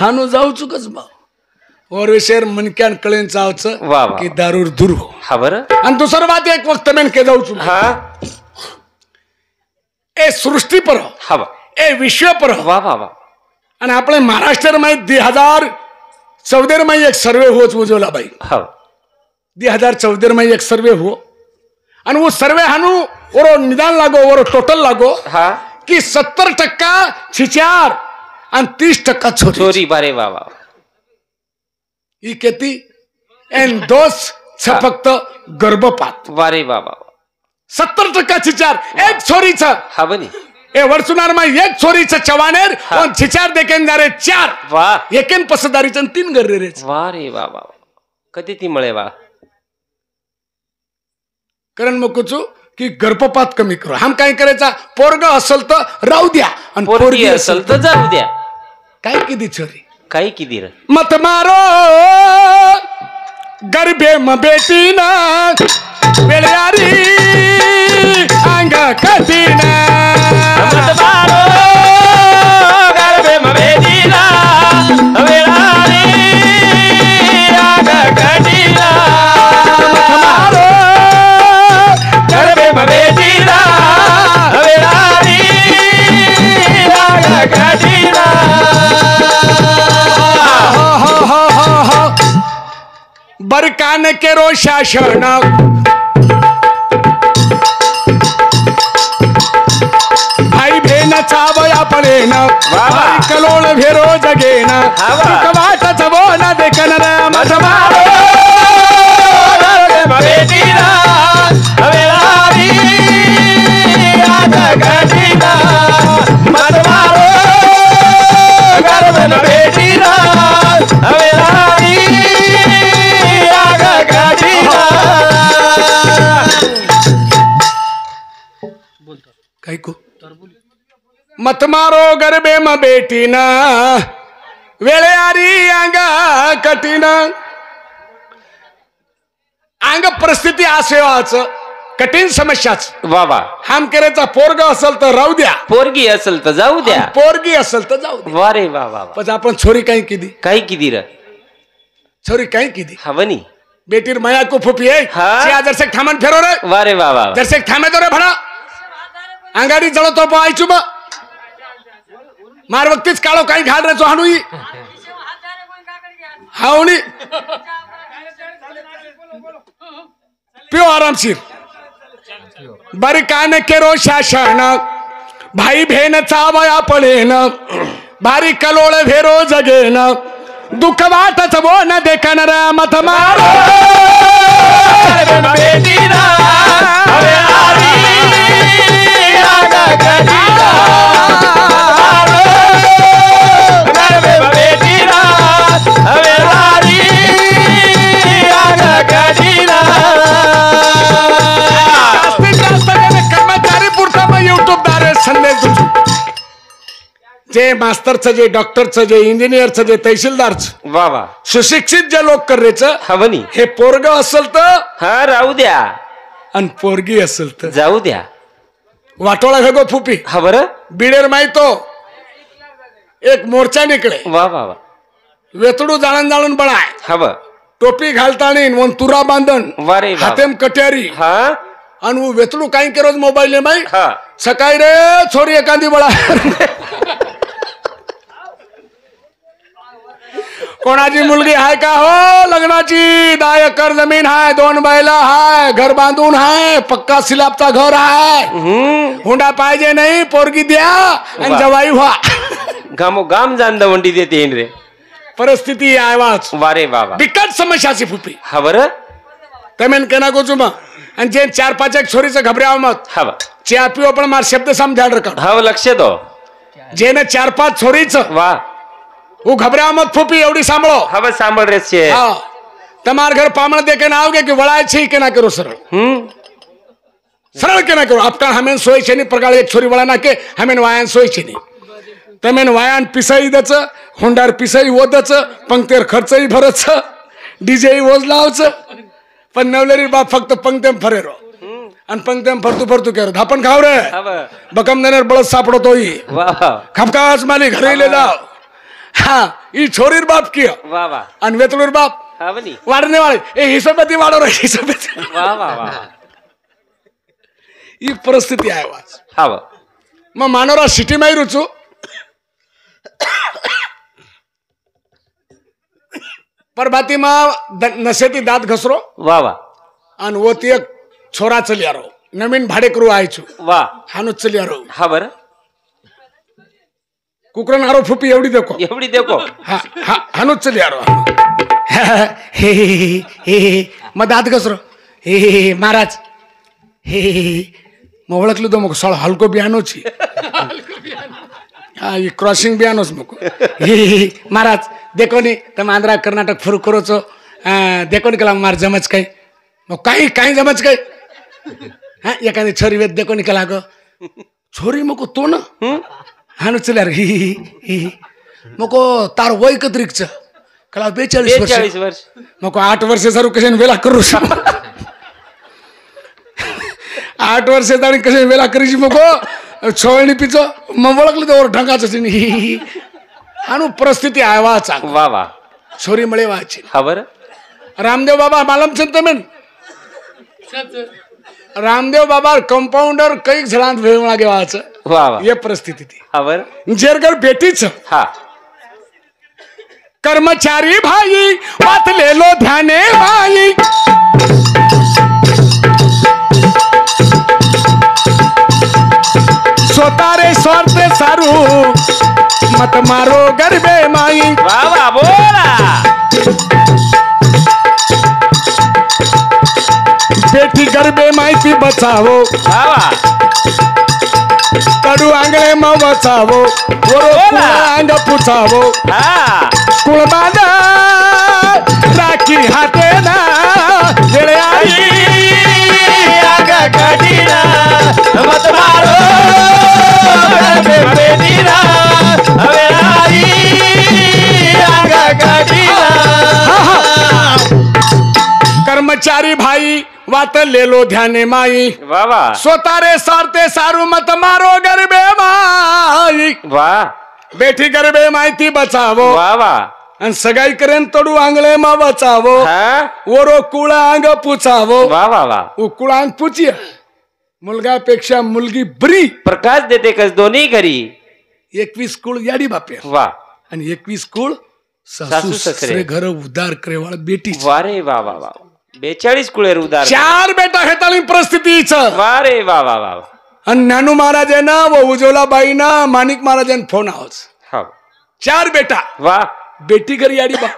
हानू जाऊ चुकच बा और विषय मनक्यान कळेन चावच की दारूर दूर हो हा बर आणि दुसरं बात एक वक्त मेन के जाऊ चुक हा ए सृष्टी पर हा ए विश्व पर वा वा वा आणि आपले महाराष्ट्र में 2014 में एक सर्वे होच उजवला भाई हा 2014 में एक सर्वे हो आणि वो सर्वे हानू और निदान लागो और टोटल लागो हा कि 70% छिचार आणि 30% चोरी बारे बाबा ही किती एन दोष फक्त गर्भपात बारे बाबा 70% छिचार एक छोरीचा हा बनी ए वर्षुनार में एक छोरीचा चवानेर और छिचार देकेन जारे 4 वाह एकेन पसदारीचं 3 गर्रे रे वारे बाबा कधी ती मळे बा कारण मग कुचू की गर्भपात कमी करू हम काय करायचा पोरग असल तर राहू द्या आणि पोरगी असल तर जाऊ द्या काय किती छोरी काही किती र मत मारो गर्भे म बेटी ना वेळारी अंग कठीना मत मारो गर्भे म बेटी ना वेळारी अंग कठीना मत मारो गर्भे म बेटी ना वेळारी अंग कठीना बरकान केरो शासन भाई भेन चावया पडेन कलोळ भेरो जगेन वाट चवो न देखन मत मारो बेटीला वेळारी आज घडीला मत मारो गर्भ न बेटीला वेळारी आज घडीला काय को मत मारो गर्भे म बेटी ना वेळे आरी अंगा कठीण अंग परिस्थिती आसेवाच कठीण समस्याच बाबा हम करायचा पोरग असेल तर राहू द्या पोरगी असेल तर जाऊ द्या पोरगी असेल तर जाऊ द्या वारे बाबा पण आपण छोरी काही किती काही किती र छोरी कहीं की दी हवनी बेटीर माया को फूफी है दर्शक थामन फेरो रे वारे वाह दर्शक थामे तो रे भड़ा अंगारी जळो तो पाई चुबा मार वक्तीच काळो काही घाल रे चोहानुई हाउनी पियो आरामशीर बरी कान केरो शासन भाई बहन चावया पडेन भारी कलोळ भेरो जगेन दुःख वाटच वो न देखन रे मत मारो बेटीरा अरे आरी आगा गडीरा अरे बेटीरा अरे आरी आगा गडीरा जास्त कर्मचारी पुरता मग YouTube द्वारे संदेश देतो जे मास्तरचं जे डॉक्टरचं जे इंजिनियरचं जे तहसीलदारचं वा वा सुशिक्षित जे लोक करायचं हवनी हे पोरग असेल तर हा राहू द्या आणि पोरगी असेल तर जाऊ द्या वाटोळा भेगो फुपी हा बरं बिडेर माहितो एक मोर्चा निकळे वा वा वा वेतडू जाळण जाळून बनाय हव टोपी घालतानी वन तुरा बांधन वारे हातेम कट्यारी हा आणि वो वेतडू काही केरोज मोबाईल ने माई हा सकाळी रे छोरी एखादी बळा कोणाची मुलगी हाय का हो लग्नाची 10 एकर जमीन हाय 2 बैला हाय घर बांधून हाय पक्का सिलाबचा घर हाय हुंडा पाहिजे नाही पोरगी द्या आणि जवाई व्हा गामोगाम जाण दवंडी देते रे परिस्थिती आवाज वारे बाबा बिकट समस्याची फुपी हा बरं तमेन केना गोचुमा आणि जे 4-5 एक छोरीचं घबराव मत हवा च्या पिओ पण मार शब्द समजाड रखा हा लक्ष दो जेने 4-5 छोरीचं वा वो घबराव मत फुपी एवढी सांभळो हवा सांभळ रे छे हां तमार घर पामण दे के ना आओगे कि वळाय छी के ना करो सरळ सरळ के ना करो अपना हमें सोई छेनी प्रकार एक छोरी वळा ना के हमें वायान सोई छेनी तमेन वायान पिसाई दच होंडार पिसाई वदच पंक्तेर खर्चही भरच डीजे वोज लावच पण नवलेरी बाप फक्त पंक्तेम फरेरो आणि पंक्तेम फरतू केरो धापन खाव रे बकम देनेर बळद सापडतोई वाह खपकाच माली घरी ले जाओ हाँ ये छोरीर बाप किया वाह वाह आणि वेतलूर बाप हवनी वाढने वाले ए हिशोबती वाढो रे हिशोबती वाह वाह वाह ही परिस्थिती आहे वाच हवा मग मानोरा सिटी माई रुचू परबाती मा नशेती दात घसरो वाह वाह आणि वो ती एक छोरा चली आरो नवीन भाडेकरू आयचू वाह हानु चली आरो हा बरं कुकरन आरो फुपी एवढी देखो हानु चली आरो हे मग दात घसरो हे महाराज हे मग ओळखलं तो मग सळ हलको बियानो छी हाँ ये क्रॉसिंग बियानोस मग हे महाराज देखो नी तम आंध्रा कर्नाटक फुरू करोचो देखो नी कला मार जमच काय मग काही जमच काय हाँ एखादी छोरी वेद देखो नी कला गो छोरी मग तो ना हानु चल्या रे ही मग तार वय कत्रिकच कला 42 वर्ष मग 8 वर्ष सारू कशे वेला करू 8 वर्ष आणि कशे वेला करीची मग छोळणी पिचो मग ओळखलं तर ढंगाच हानु परिस्थिती आहे वाचा वा वा छोरी मळे वाची हा बरं रामदेव बाबा मालम चिंतमेन रामदेव बाबा कंपाउंडर कई झळांत वेळ लागे वाच वा वा ये परिस्थिती थी हा बरं जेरगर बेटीच हा कर्मचारी भाई बात ले लो ध्याने भाई स्वतारे स्वार्थ सारू मत मारो गरबे माई वाह वाह बोला बेटी गरबे माहिती बचावो वाह वाह कडू आंगळे म बचावो अंग पुचावो कुळ बांध राखी हाते ना वेळ आई आग कधीना मत मारो बेटीना वेळ आई आग कधीना कर्मचारी भाई वात ले लो ध्याने माई वाह वाह स्वतारे सारते सारू मत मारो गरबे माई वाह बेटी गरबे माहिती बचावो वाह वाह आणि सगाई करेन तडू आंगळे मा बचावो ओरो कुळा अंग पुचावो वा वा वा उकुळा अंग पुचिया मुलगापेक्षा मुलगी बरी प्रकाश देते कस दोन्ही घरी 21 कुळ याडी बापे वा आणि 21 कुळ सासू ससरे घर उद्धार करेवाळ बेटी वा रे वा वा वा 42 कुळेर उद्धार 4 बेटा हेताली परिस्थितीच वा रे वा वा वा आणि ज्ञानू महाराजांना व उज्ज्वलाबाई ना माणिक महाराजांना फोन आहोत 4 बेटा वा बेटी घरी याडी बा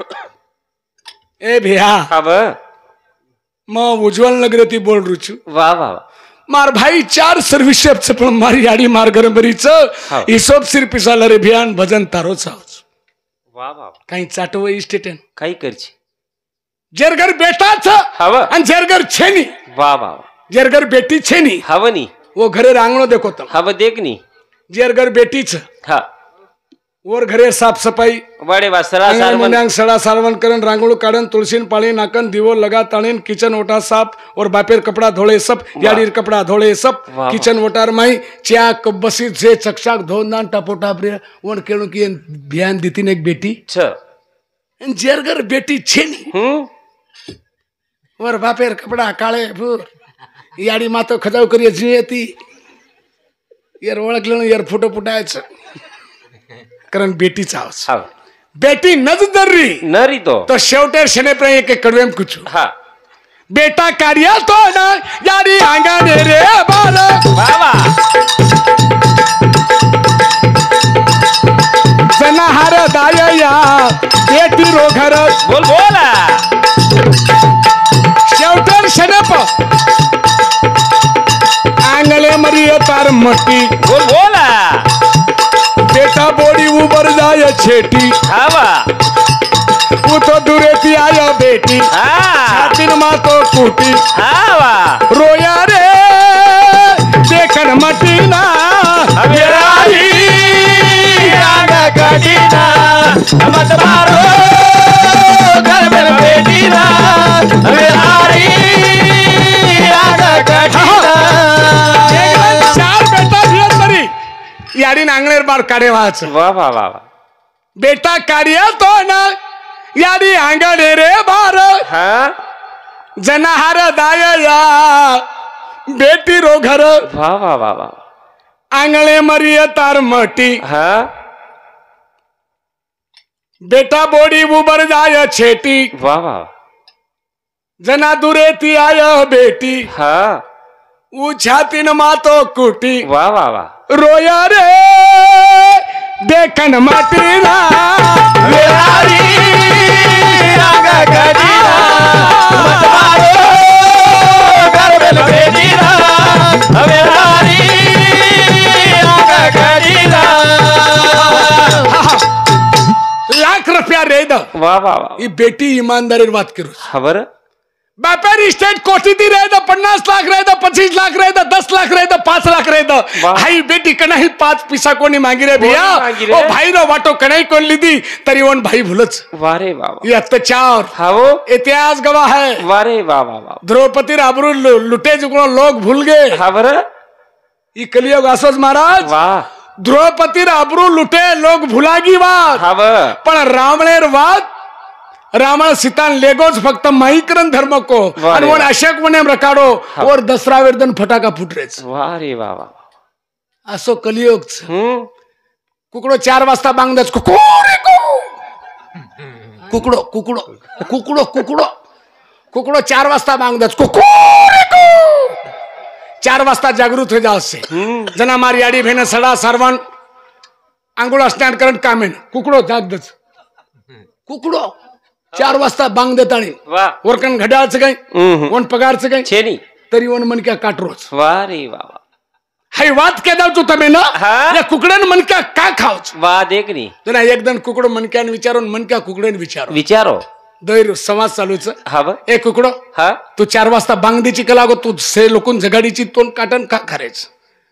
ए भैया मैं उज्जवल नगर थी बोल रुचु वाह वाह मार भाई 4 सर्विस मारी याडी मार गरबरीच हिशोब सिर पिसाला रे भियान भजन तारो चावच वाह वाह काही चाटव इस्टेटेन काही करची जेरगर बेटा छ हवा आणि जेरगर छेनी वाह वाह जेरगर बेटी छेनी हवनी वो घरे रांगणो देखो तुम हव देखनी जेरगर बेटी छ हा और घरे साफ सफाई बड़े वासरा सारवन सड़ा सारवन करन रांगोळू काढन तुलसीन पाणी नाकन दिवो लगा ताणीन किचन ओटा साफ और बापेर कपड़ा धोले सब याडीर कपड़ा धोले सब किचन ओटार माई च्या बसी से चकचाक धोंदान टापोटाप रे वन केणु की ध्यान दीतीन एक बेटी छ जेरगर बेटी छेनी और बापेर कपड़ा काळे फूर याडी मातो खजाव करी जीती यार ओळखलं यार फोटो फुटायचं कारण बेटीचा आवाज बेटी नज दर्री नरी तो शेवटे शने प्र एक कडवेम कुचू हा बेटा कार्या तो ना यारी आंगणे रे बाल बाबा जनाहार दाया बेटी रो घर बोल बोला शेवटे शने प आंगले मरिय तार मट्टी बोल बोला बेटा बोड़ी ऊपर जाए छेटी हवा वो तो दूरेती आया बेटी छातिन माँ तो टूटी हवा रोया रे देखन मटीना हवेराई आगा कटीना मत मारो घर में बेटी ना हवेराई आगा कटीना 4 बेटा भी अंदरी याडी नांगणेर बार काढे वाच वाह वाह वाह बेटा कार्य तो ना याडी आंगणे रे बार हाँ जनाहार दाया बेटी रो घर वाह वाह वाह वाह आंगणे मरिय तार मटी हाँ बेटा बोड़ी उबर जाय छेटी वाह वाह जना दुरेती आय बेटी हाँ ऊ छातीन मातो कुटी वाह वाह वाह रोया रे देखन मटीना वेरारी आगा गडीना मत मारो गरबल बेदीना वेरारी आगा गडीना लाख रुपया रे द वाह वाह वाह ये बेटी ईमानदारी बात करू खबर बापेरी स्टेट कोटी दी रहे 50 लाख रहे 25 लाख रहे 10 लाख रहे 5 लाख रहे भाई बेटी कनाही 5 पिसा कोणी मागी रे भैया ओ भाई रो वाटो कनाही कोण लीदी तरी वन भाई भूलच वारे बाबा ये अत्याचार हाओ इतिहास गवाह है वारे बाबा बाबा द्रौपदी आबरू लुटे जुगो लोग भूल गए खबर ये कलियुग असोज महाराज वाह द्रौपदी आबरू लुटे लोग भुलागी बात पण रावणेर वाद रावण सीतान लेगोच फक्त माईकरण धर्म को आणि वन अशोक वने रकाडो और दसरा वेर्दन फटाका फुटरेच वारे बाबा असो कलियुग कुकडो 4 वाजता बांगदच कुकडो कुकडो कुकडो कुकडो कुकडो कुकडो 4 वाजता बांगदच कुकडो 4 वाजता जागृत हो जावसे जना मारी याडी भेन सडा सर्वन आंघोळ स्नान करन कामेन कुकडो जागदच कुकडो 4 वाजता बांग देताणी वरकन घड्याळचं काही वन पगारचं काही छेनी तरी वन मनक्या काटरोच वारे बाबा हाय वात केदावचो तमे ना या कुकड्यान मनक्या का खावच वा देखनी जना एकदम कुकडो मनक्यान विचारून मनक्या कुकड्यान विचारो दैर समाज चालूच हव ए कुकडो हा तू 4 वाजता बांग देची कला गो तू से लोकून जगाडीची तोन काटन का खरेच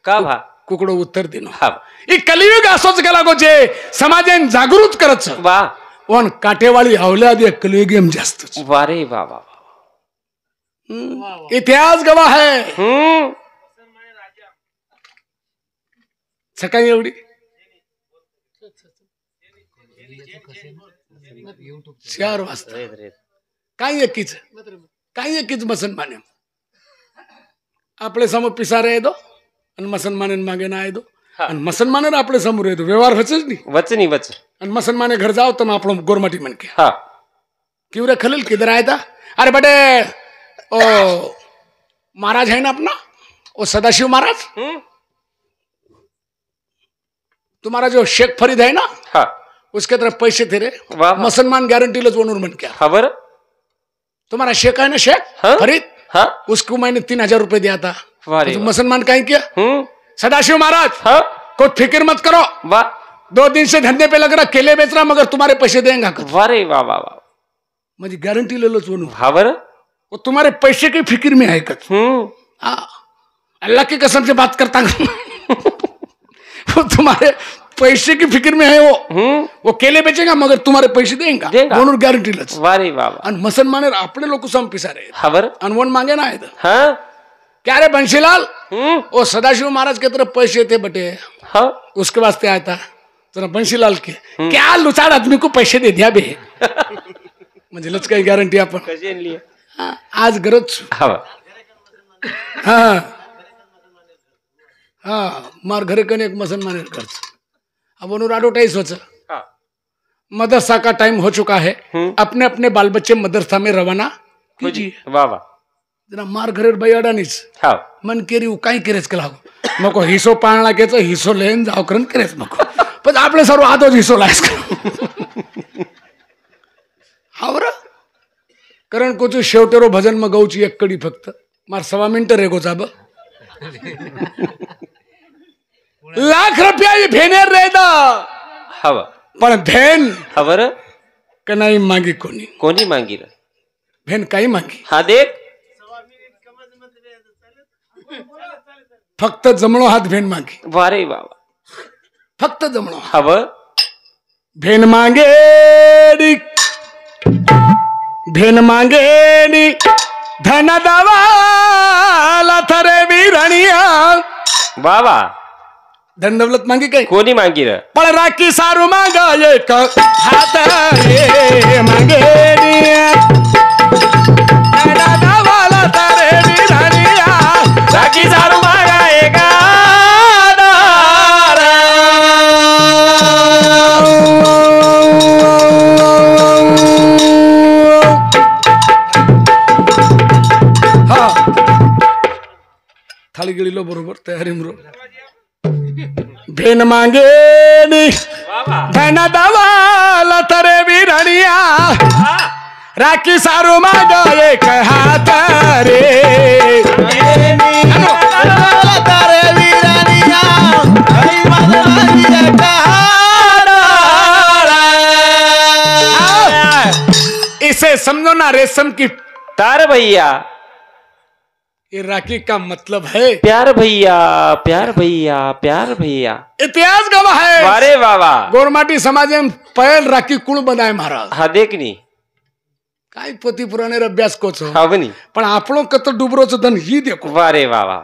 का भा कुकडो उत्तर दिनो हव ई कलियुग असोच कला गो जे समाजेन जागृत करच वा वन काटेवाली औलाद या कलियुगम जास्त वारे बाबा इतिहास गवाह है सकाळी एवढी 4 वाजता काही एकीच मुसलमान आपले समोर पिसारे येतो आणि मुसलमान मागे ना येतो आणि मुसलमान आपले समोर येतो व्यवहार वच नाही आणि मुसलमान घर जाओ तो आप गोरमाटी मन के क्यों रे खलील किधर आया था? अरे बेटे ओ महाराज है ना अपना वो सदाशिव महाराज तुम्हारा जो शेख फरीद है ना उसके तरफ पैसे थे रे मुसलमान गारंटी लो वनूर मन क्या खबर तुम्हारा शेख है ना शेख फरीद उसको मैंने 3000 रुपए दिया था तो मुसलमान कहीं किया सदाशिव महाराज कोई फिक्र मत करो 2 दिन से धंधे पे लग रहा केले बेच रहा मगर तुम्हारे पैसे देंगे वारे वाह वाह वाह मुझे गारंटी ले लो वनूर खबर वो तुम्हारे पैसे की फिक्र में है अल्लाह की कसम से बात करता वो तुम्हारे पैसे की फिक्र में है वो केले बेचेगा मगर तुम्हारे पैसे देगा वनूर गारंटी लच वारे वाह मुसलमान अपने लोग को सम पिसा रहे खबर अनवन मांगे ना है क्या रे बंशीलाल वो सदाशिव महाराज के तरफ पैसे थे बटे उसके वास्ते आया था जरा बंशीलाल के क्या लुचाड़ आदमी को पैसे दे दिया बे म्हणजे लच काही गॅरंटी आपण आज गरज मार घरे कने एक मुसलमान खर्च अब उन्होंने एडवर्टाइज हो मदरसा का टाइम हो चुका है अपने अपने बाल बच्चे मदरसा में रवाना कीजिए वाह वाह जरा मार घरे बाई अडानीच मन केरी काही केरेच केला मको हिस्सो पाळणा घ्यायचं हिस्सो लेन जाव करून केरेच मको पण आपले सर्व आदोज हिस्सो लायस हावर करण कोचू शेवटेरो भजन में गौची एक कड़ी फक्त मार 1.25 मिनिट रेगो जाब लाख रुपया ये भेनेर रेदा हवा पण भेन खबर कनाई मांगी कोनी मांगी रे भेन काही मांगी हा देख फक्त जमणो हात भेन मांगी वारे बाबा फक्त जमणो हवा भेन मांगे भेन मांगे धन दवाला थरे वीरणिया बाबा धन दौलत मांगी काही कोणी मांगी रे पण राखी सारू मांगा एक हात रे मांगे धन दवाला थरे वीरणिया राखी सारू मांगा एक थाली गिळीलो बरोबर तयारी मरो भेन मांगे धन दवाला तरे वीरणिया राखी सारू मांगा एक हात रे तरे वीरणिया इसे समझो ना रेशम की तार भैया ये राखी का मतलब है प्यार भैया प्यार भैया प्यार भैया इतिहास गवाह है अरे बाबा गोरमाटी समाज में पहल राखी कुण बनाए महाराज हा देख नी काय पोती पुराणे अभ्यास कोच हा बनी पण आपलो कत डुबरोच धन ही देखो वारे बाबा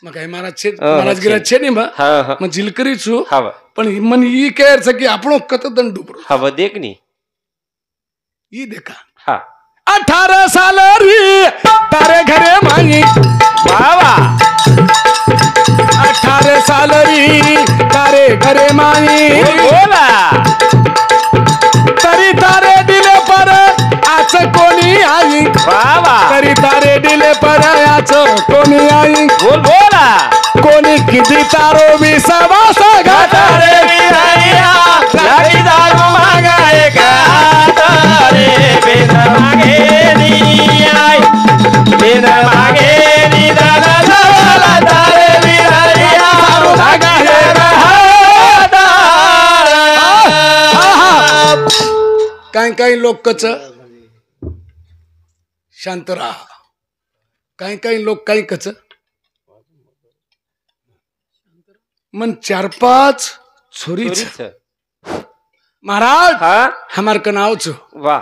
मग काय महाराज गिरा छे नी मग जिलकरी छु हा पण मन ई केर छ की आपलो कत धन डुबरो हा देख नी ई देखा हा 18 साल री तारे घरे माई बाबा 18 साल री तारे घरे माई बोला तरी तारे दिले पर आज कोणी आई बाबा तरी तारे दिले पर आज कोणी आई बोल बोला कोणी किती तारो विश्वास घाता रे विराया लागी दारू मागा एक तारे बेन मागे नी आई बेन मागे नी दादा दादा तारे विराया मागा एक काही लोक कच शांत राहा काही लोक काही कच मन 4-5 छोरी महाराज हमार कनाव छो वाह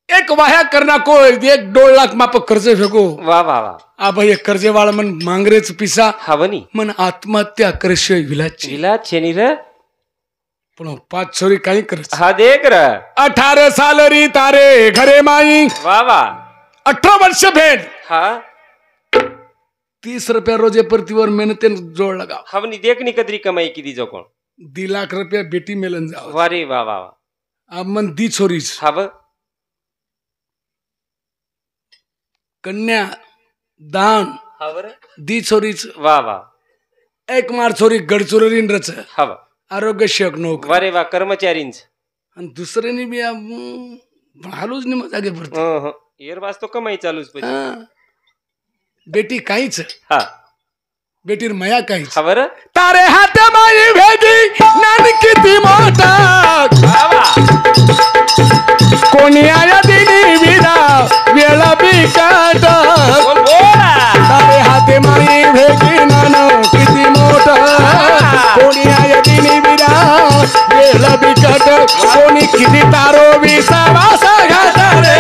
एक वाया करना को 1-2 लाख माप कर्ज फेको वाह वाह वाह आ भाई कर्जे वाला मन मांगरेच पिसा हवनी मन आत्महत्या करशे विलाच छेनी रे पण 5 छोरी काही करत हा देख र 18 साल री तारे घरे माई वा वा 18 वर्ष भेट हा 30 रुपया रोजे प्रतिवर मेहनत जोड़ लगा हमनी देखनी कदरी कमाई की दी जो कौन 2 लाख रुपया बेटी मिलन जाओ वारे वाह वाह अब मन दी छोरी हब कन्या दान हवर दी छोरी वाह वाह एक मार छोरी गडचुरीन रच हब आरोग्य सेवक नोक वारे वाह कर्मचारींच आणि दुसऱ्याने बी हालूच नाही मग जागे पडतो एरवास तो कमाई चालूच पाहिजे बेटी काहीच हा बेटीर मया काहीच खबर तारे हात माई भेटी नान किती मोठा कोणी आया दिनी विरा वेळ बिकाट तारे हात माई भेटी नान किती मोठा कोणी आया दिनी विरा वेळ बिकाट कोणी किती तारो विसावास घात रे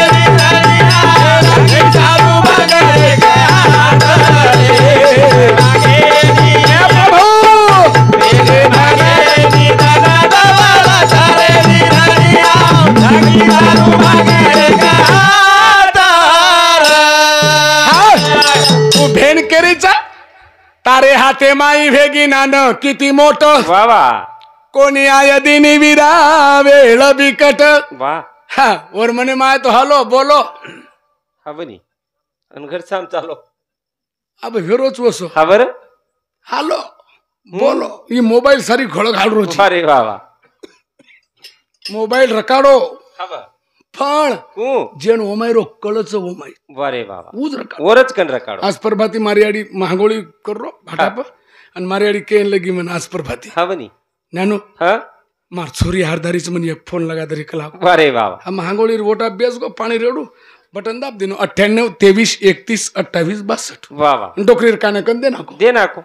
तारे हाते माई भेगी नान किती मोठ वा वा कोणी आय दिनी विरा वेळ बिकट वा हा वर म्हणे माय तो हलो बोलो हा बनी अन घर साम चालो अब हिरोच वसो हा बर हलो बोलो ये मोबाईल सारी घोळ घाल रोज अरे वा वा मोबाईल रकाडो हा पण को जेन ओमायरो कळच ओमाय वारे बाबा उज रकाडो वरच कन रकाडो आज प्रभाती मारियाडी महागोळी करो भाटाप आणि मारियाडी केन लगी मन आज प्रभाती हा बनी नानो हा मार छोरी हारदारीच मन एक फोन लगा दरी कला वारे बाबा हा महागोळी वोटा बेस गो पाणी रेडू बटन दाब दिनो 98 23 31 28 62 वा वा डोकरीर काने कन दे नाको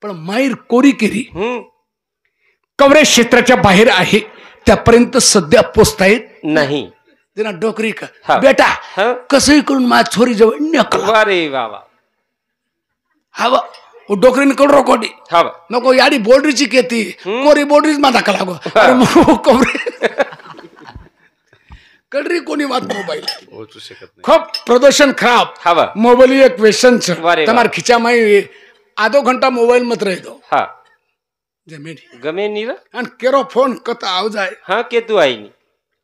पण माईर कोरी केरी कवरेज क्षेत्राच्या बाहेर आहे त्यापर्यंत सध्या पोचता येत नाही देना डोकरी का बेटा कसंही करून माझ्या छोरी जवळ नकला वारे बाबा हवा वो डोकरीने करू रोकोडी हवा नको याडी बोर्डरीची केती कोरी बोर्डरीच माझा कला गो अरे मग कवरे कडरी कोणी वाद मोबाईल खूप प्रदर्शन खराब हवा मोबाईल एक क्वेश्चन તમાર ખીચામાં આધો ઘંટા મોબાઈલ મત રહી દો હા જમીન ગમે ની અને કેરો ફોન કતા આવ જાય હા કેતું આઈ ની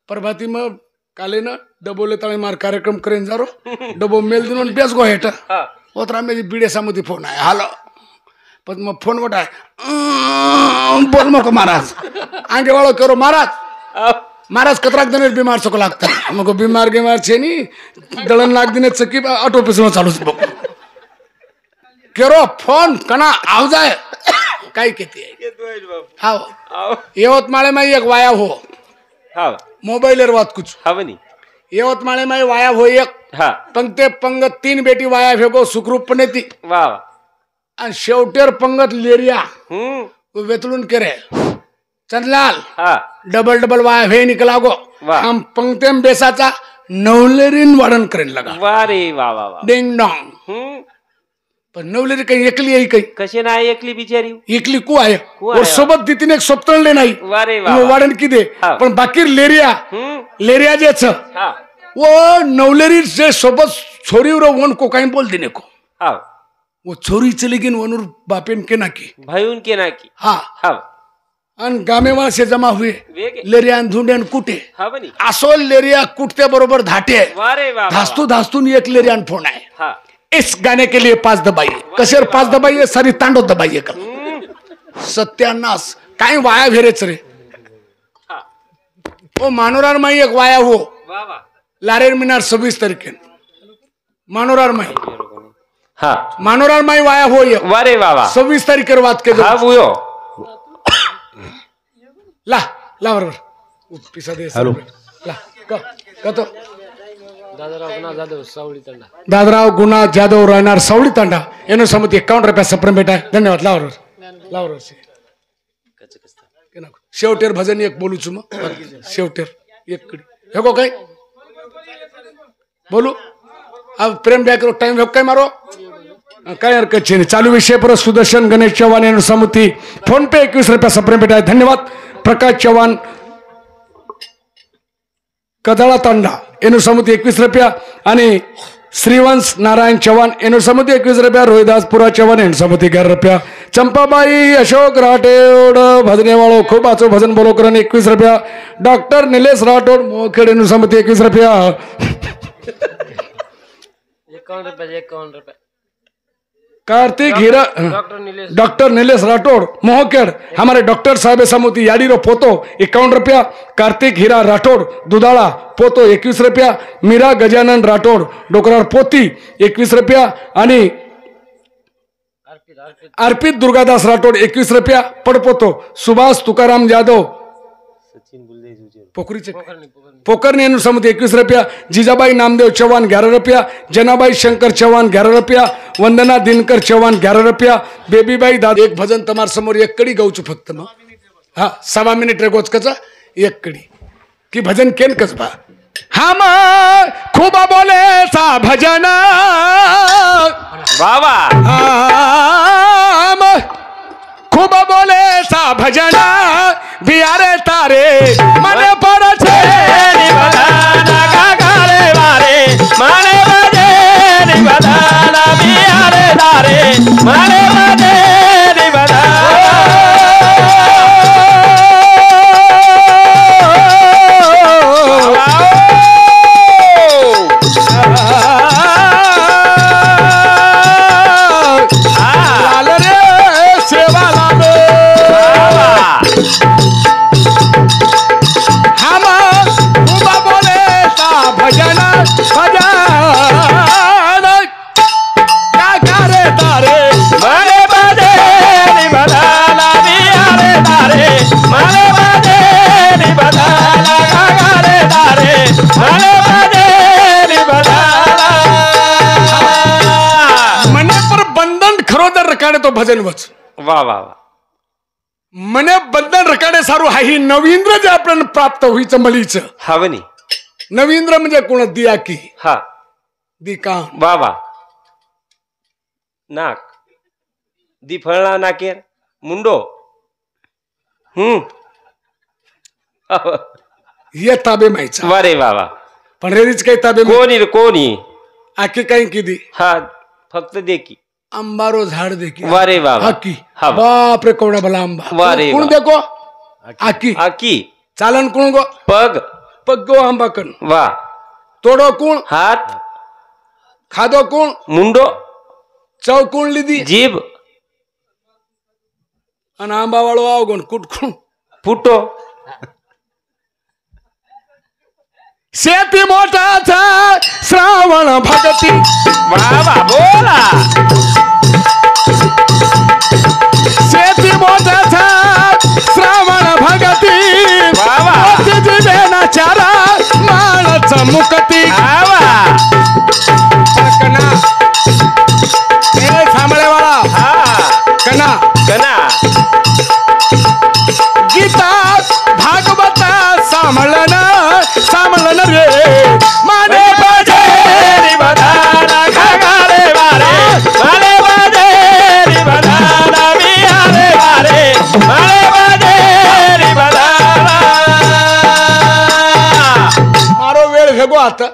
પ્રભાતીમાં કાલે ના ડબોલે તાણે માર કાર્યક્રમ કરીને જારો ડબો મેલ દીનો ને બેસ ગો હેઠ હા ઓતરા મે બીડે સામુથી ફોન આયા હાલો પછી મ ફોન વટાય બોલ મકો મહારાજ આંગે વાળો કરો મહારાજ महाराज कतराक दिन बीमार सको लागता मग बीमार गेमार छे नी दळण लाग दिने चकी ऑटो पिसणं चालूच बघ केरो फोन कना आव जाय काय केती हाव यवतमाळे मा एक वाया हो हाव मोबाईलर वात कुछ हावनी यवतमाळे मा वाया हो एक हा पंगते पंगत 3 बेटी वाया भेगो सुखरूपपणे ती वा आणि शेवटेर पंगत लेरिया वेतलून केरे चंदलाल हा डबल डबल वाया हे निकला गो हम पंक्तेम बेसाचा नवलेरीन वाढन करेन लगा वारे वा वा वा डिंग डोंग पण नवलेरी काही एकली आहे काही कशी नाही एकली बिचारी एकली को आहे और सोबत दितीने एक सोपतळले नाही वारे वा वाढन की दे पण बाकी लेरिया जे छ वो नवलेरी जे सोबत छोरी रो वन को काही बोल दिने को हा वो छोरी चली गिन वनुर बापेन के नाकी भाईउन के नाकी हा हा आणि गामेवाळ से जमा हुए लेरिया धुंड्यान कुटे हावनी असो लेरिया कुटते बरोबर धाटे वारे वा धास्तू धास्तून एक लेरियान फोन आहे हा इस गाने के लिए 5 दबाइए कशेर 5 दबाइए सारी तांडो दबाइए कल सत्यानाश काय वाया भेरेच रे ओ मानोरार माई एक वाया हो वा वा लारेर मिनार 26 तारीखे मानोरार माई हा मानोरार माई वाया हो ये वारे वा वा 26 तारीखेर बात के हा बुयो ला ला बरोबर पिसा दे हॅलो ला का तो दादराव गुना जाधव राहणार सावळी तांडा एनो समती 51 रुपया सप्रम बेटा धन्यवाद लावर शेवटेर भजन एक बोलू छु मग शेवटेर एक कडी हेगो काय बोलू अब प्रेम ब्याकरो टाइम हो काय मारो काय हरकत छे चालू विषय पर सुदर्शन गणेश चव्हाण एनो समती फोन पे 21 रुपया सप्रम बेटा धन्यवाद प्रकाश चव्हाण कदाळा तांडा एनु समुती 21 रुपया आणि श्रीवंश नारायण चव्हाण एनु समुती 21 रुपया रोहिदास पुरा चव्हाण एनु समुती 11 रुपया चंपाबाई अशोक राठोड भजने वालों खूब आचो भजन बोलो करण 21 रुपया डॉक्टर नीलेश राठोड मोखेड एनु समुती 21 रुपया 51 रुपये कार्तिक हीरा डॉक्टर नीलेश राठौड़ मोहखेड़ हमारे डॉक्टर साहब समुती याडीरो पोतो 51 रुपया कार्तिक हीरा राठौड़ दुधाड़ा पोतो 21 रुपया मीरा गजानन राठौड़ डोकरार पोती 21 रुपया आणि अर्पित दुर्गादास राठौड़ 21 रुपया पडपोतो सुभाष तुकाराम जाधव पोखरनी समुद्र 21 रुपया जिजाबाई नामदेव चौहान 11 रुपया जनाबाई शंकर चौहान 11 रुपया वंदना दिनकर चौहान 11 रुपया बेबीबाई दादा एक भजन तमार समोर एक कडी गाऊचू फक्त मग हा 1.5 मिनिट रे गोचकचा एक कडी की भजन केन कसबा हम खूब बोले सा भजन बाबा हम खूब बोले सा भजन बियारे तारे मने पर छे निबधाना गागारे वारे माने बजे निबधाना बियारे तारे माने बजे निबधाना तो भजन वच वाह वाह मने बंधन रकाडे सारू हाही नवींद्र जे आपण प्राप्त होईच मलीच हवनी नवींद्र म्हणजे कोण दिया की हा दिका वाह वाह नाक दी फळला नाकेर मुंडो ये ताबे मायचा वारे वाह पण रेरीच काही ताबे कोणी रे कोणी आखी काही किदी हा फक्त देखी अंबारो झाड देखी वारे वाह आकी बाप रे कोणा भला आंबा वारे कोण देखो आकी आकी चालन कोण गो पग पग गो आंबा कन वाह तोडो कोण हात खादो कोण मुंडो चव कोण लिदी जीभ आणि आंबा वाळो आवगोन कुटकुण फुटो शेती मोठाचा श्रावण भगती बाबा बोला शेती मोठाचा श्रावण भगती बाबा जीवेना चारा माणच मुक्ती बाबा कना ए सांभळेवाळा हा कना कना गीता भागवता सांभळन सांभळन रे माने बाजे निबधाना गागारे वारे माने बाजे निबधाना बियारे वारे माने बाजे निबधाना मारो वेळ भेगो आता